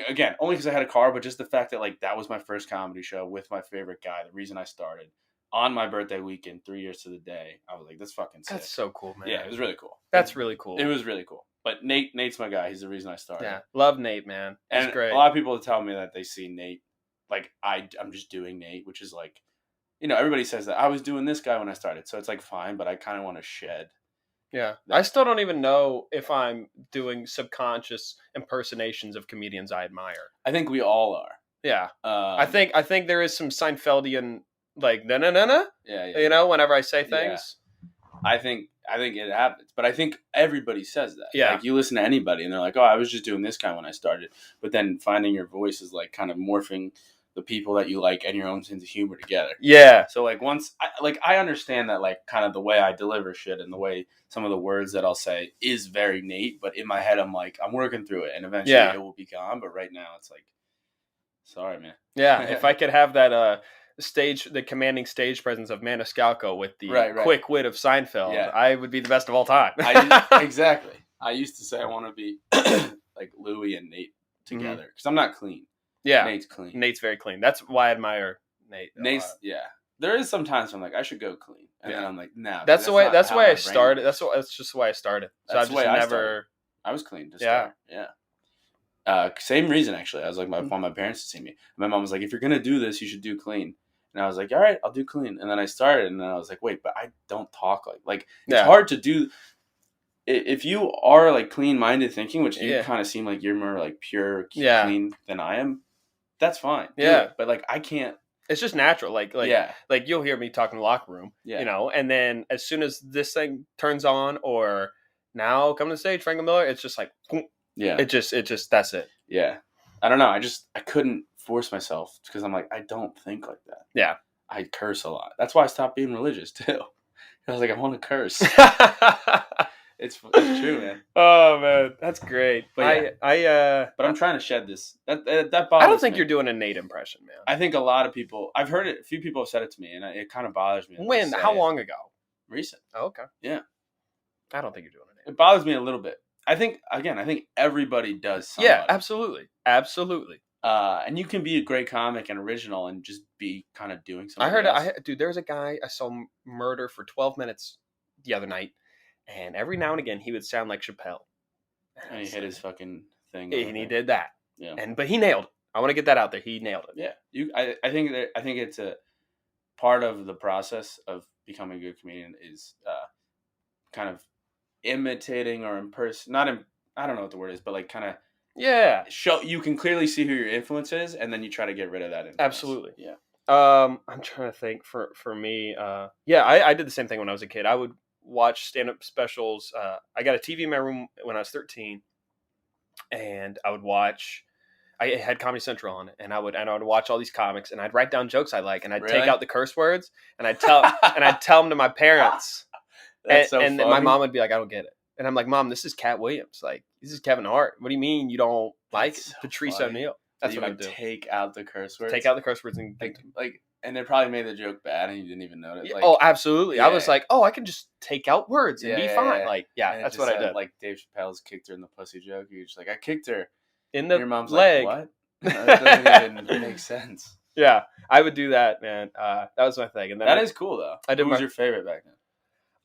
again, only because I had a car, but just the fact that like that was my first comedy show with my favorite guy, the reason I started on my birthday weekend, 3 years to the day. I was like, that's fucking sick. That's so cool, man. Yeah, it was really cool. That's really cool. It was really cool. But Nate's my guy. He's the reason I started. Yeah, love Nate, man. He's great. A lot of people tell me that they see Nate, like I'm just doing Nate, which is like, everybody says that I was doing this guy when I started, so it's like fine, but I kind of want to shed. Yeah, I still don't even know if I'm doing subconscious impersonations of comedians I admire. I think we all are. Yeah, I think there is some Seinfeldian like na. Yeah. Whenever I say things. Yeah. I think it happens, but I think everybody says that. Yeah, like you listen to anybody, and they're like, "Oh, I was just doing this guy when I started," but then finding your voice is like kind of morphing the people that you like and your own sense of humor together. Yeah. So like I understand that like kind of the way I deliver shit and the way some of the words that I'll say is very Nate, but in my head I'm like I'm working through it and eventually it will be gone. But right now it's like, sorry, man. Yeah. If I could have that the commanding stage presence of Maniscalco with the quick wit of Seinfeld, I would be the best of all time. Exactly. I used to say I want to be like Louis and Nate together because I'm not clean. Yeah, Nate's clean. Nate's very clean. That's why I admire Nate. There is sometimes I'm like I should go clean, and then I'm like, nah. That's the way. That's why I started. That's just why I started. So I've just never. I was clean to start. Yeah. Same reason actually. I was like, want my parents to see me. My mom was like, if you're gonna do this, you should do clean. And I was like, all right, I'll do clean. And then I started, and then I was like, wait, but I don't talk like it's hard to do. If you are like clean-minded thinking, which you kind of seem like you're more like pure clean than I am. That's fine. Yeah. But like I can't. It's just natural. Like you'll hear me talking in the locker room, and then as soon as this thing turns on or now come to the stage, Franklin Miller, it's just like, it just, that's it. Yeah. I don't know. I couldn't force myself because I'm like, I don't think like that. Yeah. I curse a lot. That's why I stopped being religious too. I was like, I want to curse. It's true, man. Oh man, that's great. But but I'm trying to shed this. That bothers I don't think me. you're doing a Nate impression, man. I think a lot of people. I've heard it. A few people have said it to me, and it kind of bothers me. When? How long ago? Recent. Oh, okay. Yeah. I don't think you're doing a Nate. It bothers me a little bit. I think everybody does something. Yeah, absolutely. And you can be a great comic and original and just be kind of doing something. I heard. Dude, there's a guy I saw murder for 12 minutes the other night. And every now and again, he would sound like Chappelle. And he hit his fucking thing. And he did that. Yeah. But he nailed it. I want to get that out there. He nailed it. Yeah. I think it's a part of the process of becoming a good comedian is kind of imitating or I don't know what the word is, but like kind of show you can clearly see who your influence is, and then you try to get rid of that influence. Absolutely. Yeah. I'm trying to think for me. I did the same thing when I was a kid. I would watch stand-up specials. I got a TV in my room when I was 13, and I had Comedy Central on it, and I would watch all these comics, and I'd write down jokes I like, and I'd take out the curse words, and I'd tell them to my parents. That's so and funny. My mom would be like, I don't get it. And I'm like, Mom, this is Cat Williams. Like, this is Kevin Hart. What do you mean you don't like it? Patrice O'Neill. That's what I would do. Take out the curse words. Take out the curse words and and they probably made the joke bad, and you didn't even notice. Like, oh, absolutely. Yeah. I was like, I can just take out words and be fine. Yeah. Like, that's what I did. Like Dave Chappelle's kicked her in the pussy joke. You're just like, I kicked her in the your mom's leg. Like, what? That doesn't even make sense. Yeah, I would do that, man. That was my thing. And then that is cool, though. Who was your favorite back then?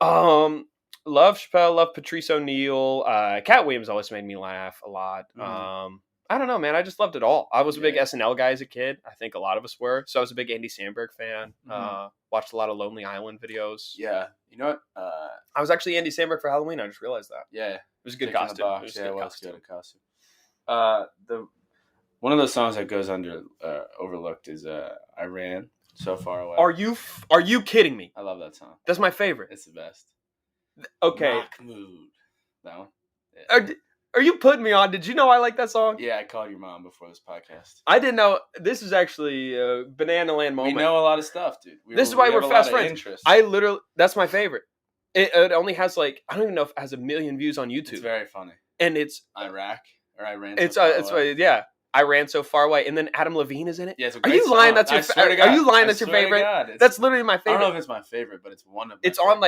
Love Chappelle, love Patrice O'Neal. Cat Williams always made me laugh a lot. I don't know, man. I just loved it all. I was a big SNL guy as a kid. I think a lot of us were. So I was a big Andy Samberg fan. Watched a lot of Lonely Island videos. Yeah. You know what? I was actually Andy Samberg for Halloween. I just realized that. Yeah. It was a good costume. It was good costume. One of those songs that goes overlooked is "I Ran So Far Away." Are you kidding me? I love that song. That's my favorite. It's the best. Okay. Mahmood. That one. Yeah. Are you putting me on? Did you know I like that song? Yeah, I called your mom before this podcast. I didn't know. This is actually a Banana Land moment. We know a lot of stuff, dude. This is why we're fast friends. That's my favorite. It only has I don't even know if it has 1 million views on YouTube. It's very funny. And it's Iraq or I ran. I ran so far away, and then Adam Levine is in it. Yeah, it's a Are great you song. lying? That's your. Are you lying? That's your favorite. That's literally my favorite. I don't know if it's my favorite, but it's one of. It's on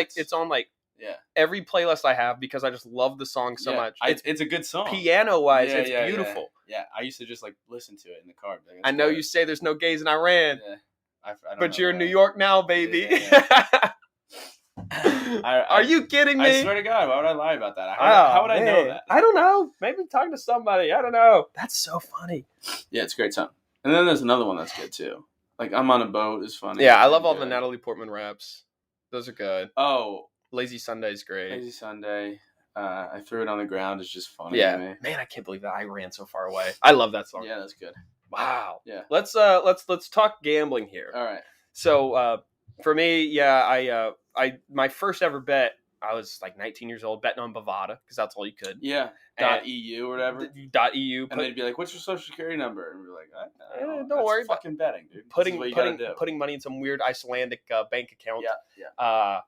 every playlist I have because I just love the song so much. It's a good song. Piano wise, it's beautiful. Yeah, I used to just listen to it in the car. I know you say there's no gays in Iran, but you're in New York now, baby. Are you kidding me? I swear to God, why would I lie about that? How would I know that? I don't know. Maybe talking to somebody. I don't know. That's so funny. Yeah, it's a great song. And then there's another one that's good too. Like I'm on a Boat is funny. Yeah, I love all the Natalie Portman raps. Those are good. Oh, Lazy Sunday is great. Lazy Sunday. I threw it on the ground. It's just funny. Yeah, to me. Man, I can't believe that I ran so far away. I love that song. Yeah, that's good. Wow. Yeah. Let's talk gambling here. All right. So for me, my first ever bet, I was like 19 years old betting on Bovada because that's all you could. Yeah. .eu or whatever. .eu. And they'd be like, "What's your social security number?" And we're like, "Don't worry." Fucking betting, dude. Putting money in some weird Icelandic bank account. Yeah.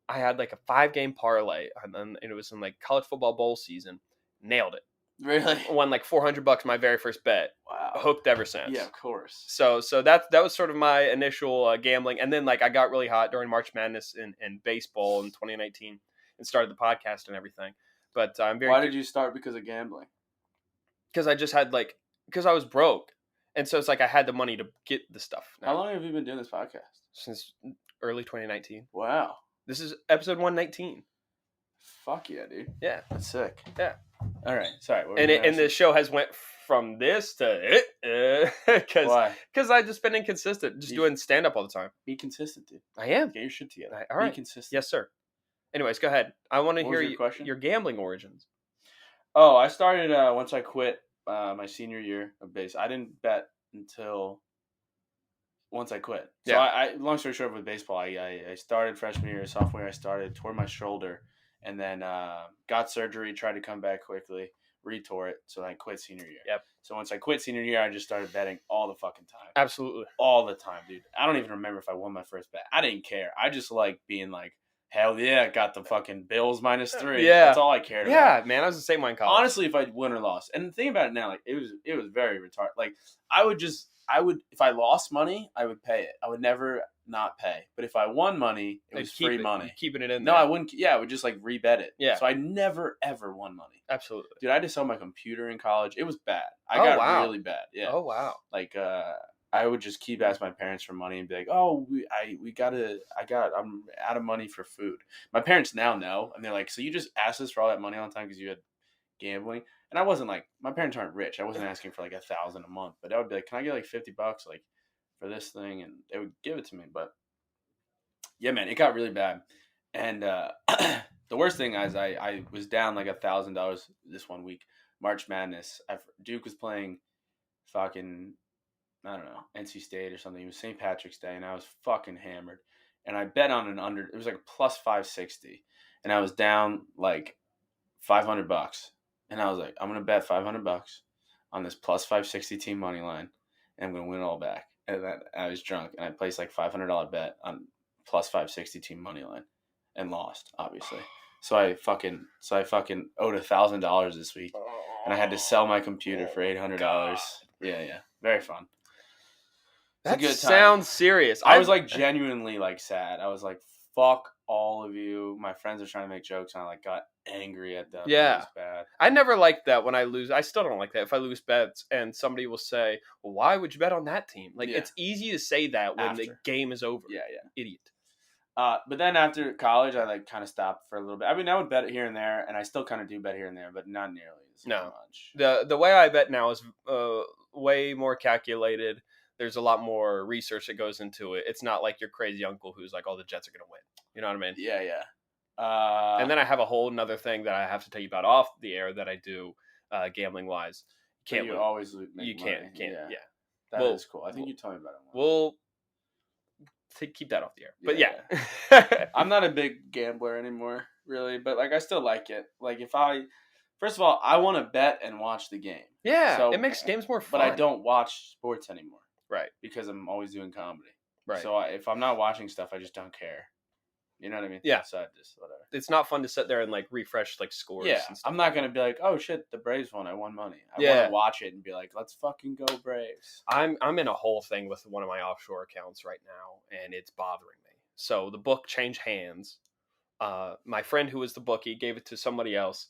I had like a 5-game parlay, and it was in like college football bowl season. Nailed it. Really? Won like $400 my very first bet. Wow. Hooked ever since. Yeah, of course. So that was sort of my initial gambling, and then like I got really hot during March Madness and baseball in 2019, and started the podcast and everything. But I'm very. Why did you start because of gambling? Because I just had because I was broke, and so it's like I had the money to get the stuff. How long have you been doing this podcast? Since early 2019. Wow. This is episode 119. Fuck yeah, dude. Yeah. That's sick. Yeah. All right. Sorry. And the show has went from this to because I just been inconsistent, just doing stand up all the time. Be consistent, dude. I am. Get your shit together. All right. Be consistent. Yes, sir. Anyways, go ahead. I want to hear your gambling origins. Oh, I started once I quit my senior year of base. I didn't bet until once I quit. So I long story short with baseball, I started freshman year, sophomore year, tore my shoulder, and then got surgery, tried to come back quickly, retore it, so I quit senior year. Yep. So once I quit senior year, I just started betting all the fucking time. Absolutely. All the time, dude. I don't even remember if I won my first bet. I didn't care. I just like being like, hell yeah, got the fucking Bills -3. Yeah. That's all I cared about. Yeah, man, I was the same one in college. Honestly, if I win or lost. And the thing about it now, like it was very retarded. Like I would if I lost money, I would pay it. I would never not pay. But if I won money, it was free money. Keeping it in there. No, I wouldn't. Yeah, I would just like rebet it. Yeah. So I never ever won money. Absolutely. Dude, I had to sell my computer in college. It was bad. I got really bad. Yeah. Oh wow. Like I would just keep asking my parents for money and be like, "Oh, I'm out of money for food." My parents now know, and they're like, "So you just asked us for all that money all the time because you had gambling?" And I wasn't like, my parents aren't rich. I wasn't asking for like $1,000 a month, but I would be like, "Can I get like $50 like for this thing?" And they would give it to me. But yeah, man, it got really bad. And the worst thing is I was down like $1,000 this one week. March Madness. Duke was playing fucking, I don't know, NC State or something. It was St. Patrick's Day, and I was fucking hammered. And I bet on an under. It was like a plus 560, and I was down like $500. And I was like, I'm gonna bet $500 on this plus 560 team money line, and I'm gonna win it all back. And then I was drunk, and I placed like $500 bet on plus 560 team money line, and lost obviously. So I fucking owed $1,000 this week, and I had to sell my computer for $800. Yeah, very fun. That sounds serious. I was like genuinely like sad. I was like, fuck all of you. My friends are trying to make jokes, and I like got angry at them. Yeah. It was bad. I never liked that when I lose. I still don't like that if I lose bets and somebody will say, well, why would you bet on that team? Like it's easy to say that when the game is over. Yeah. Idiot. But then after college, I like kind of stopped for a little bit. I mean, I would bet it here and there, and I still kind of do bet here and there, but not nearly as No. much. The way I bet now is way more calculated. There's a lot more research that goes into it. It's not like your crazy uncle who's like, "Oh, the Jets are gonna win." You know what I mean? Yeah, yeah. And then I have a whole another thing that I have to tell you about off the air that I do, gambling wise. You always make you money. can't. Yeah. That is cool. I think you told me about it. We'll keep that off the air. But yeah. I'm not a big gambler anymore, really. But like, I still like it. Like, first of all, I want to bet and watch the game. Yeah, so, it makes games more fun. But I don't watch sports anymore. Right. Because I'm always doing comedy. Right. So if I'm not watching stuff, I just don't care. You know what I mean? Yeah. So I just whatever. It's not fun to sit there and like refresh like scores. Yeah. And stuff I'm not gonna be like, oh shit, the Braves won. I won money. I want to watch it and be like, let's fucking go Braves. I'm in a whole thing with one of my offshore accounts right now, and it's bothering me. So the book changed hands. My friend who was the bookie gave it to somebody else,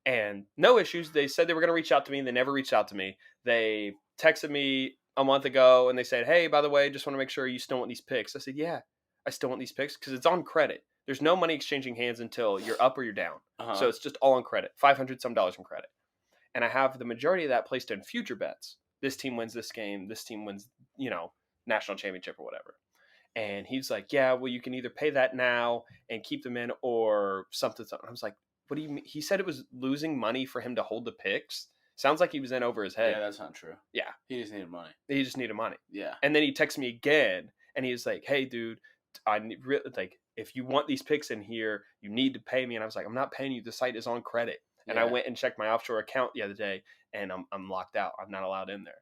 and no issues. They said they were gonna reach out to me, and they never reached out to me. They texted me a month ago, and they said, hey, by the way, just want to make sure you still want these picks. I said, yeah. I still want these picks because it's on credit. There's no money exchanging hands until you're up or you're down. So it's just all on credit. $500 some in credit. And I have the majority of that placed in future bets. This team wins this game. This team wins, national championship or whatever. And he's like, yeah, well, you can either pay that now and keep them in or something. I was like, what do you mean? He said it was losing money for him to hold the picks. Sounds like he was in over his head. Yeah, that's not true. Yeah. He just needed money. He just needed money. Yeah. And then he texted me again and he was like, hey, dude, if you want these picks in here, you need to pay me. And I was like, I'm not paying you. The site is on credit. And I went and checked my offshore account the other day, and I'm locked out. I'm not allowed in there.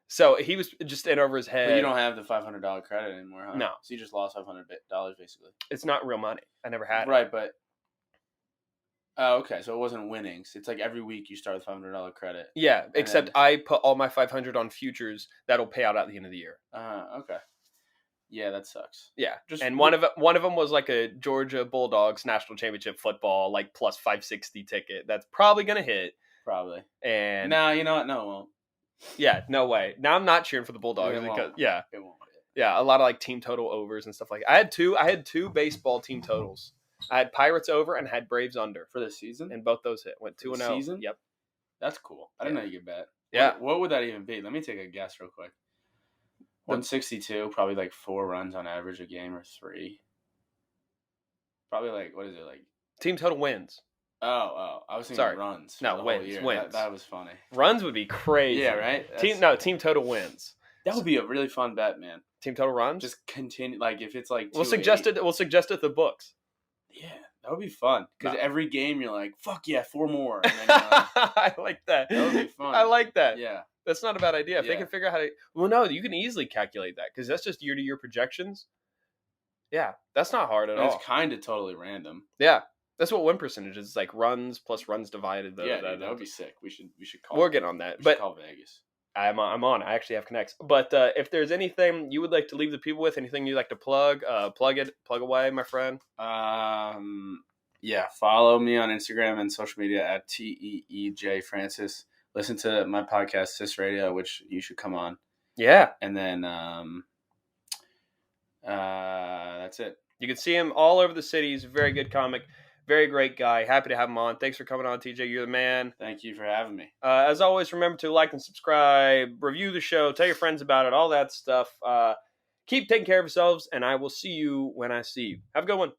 So he was just in over his head. But you don't have the $500 credit anymore, huh? No. So you just lost $500 basically. It's not real money. I never had it. Right, but okay. So it wasn't winnings. It's like every week you start with $500 credit. Yeah, except I put all my $500 on futures that'll pay out at the end of the year. Okay. Yeah, that sucks. Yeah, and one of them was like a Georgia Bulldogs national championship football, like plus 560 ticket. That's probably gonna hit. Probably. And no, you know what? No, it won't. Yeah, no way. Now I'm not cheering for the Bulldogs it because won't. Yeah, it won't. Yeah, a lot of like team total overs and stuff like that. I had two baseball team totals. I had Pirates over and had Braves under for the season, and both those hit. Went 2-0. Season? Yep. That's cool. I didn't know you could bet. Yeah. What would that even be? Let me take a guess real quick. 162, probably like 4 runs on average a game or 3. Probably like, what is it, like? Team total wins. Oh, I was thinking runs. No, wins. That was funny. Runs would be crazy. Yeah, right? Team total wins. That would be a really fun bet, man. Team total runs? Just continue, like if it's like We'll suggest it the books. Yeah, that would be fun. Because every game you're like, fuck yeah, 4 more. And then I like that. That would be fun. I like that. Yeah. That's not a bad idea. If they can figure out how to... Well, no, you can easily calculate that because that's just year-to-year projections. Yeah, that's not hard at all. It's kind of totally random. Yeah, that's what win percentage is. It's like runs plus runs divided. Yeah, that would be sick. We should call. We're getting on that. But call Vegas. I'm on. I actually have connects. But if there's anything you would like to leave the people with, anything you'd like to plug away, my friend. Yeah, follow me on Instagram and social media at TEEJ Listen to my podcast, Sis Radio, which you should come on. Yeah. And then that's it. You can see him all over the city. He's a very good comic. Very great guy. Happy to have him on. Thanks for coming on, TJ. You're the man. Thank you for having me. As always, remember to like and subscribe, review the show, tell your friends about it, all that stuff. Keep taking care of yourselves, and I will see you when I see you. Have a good one.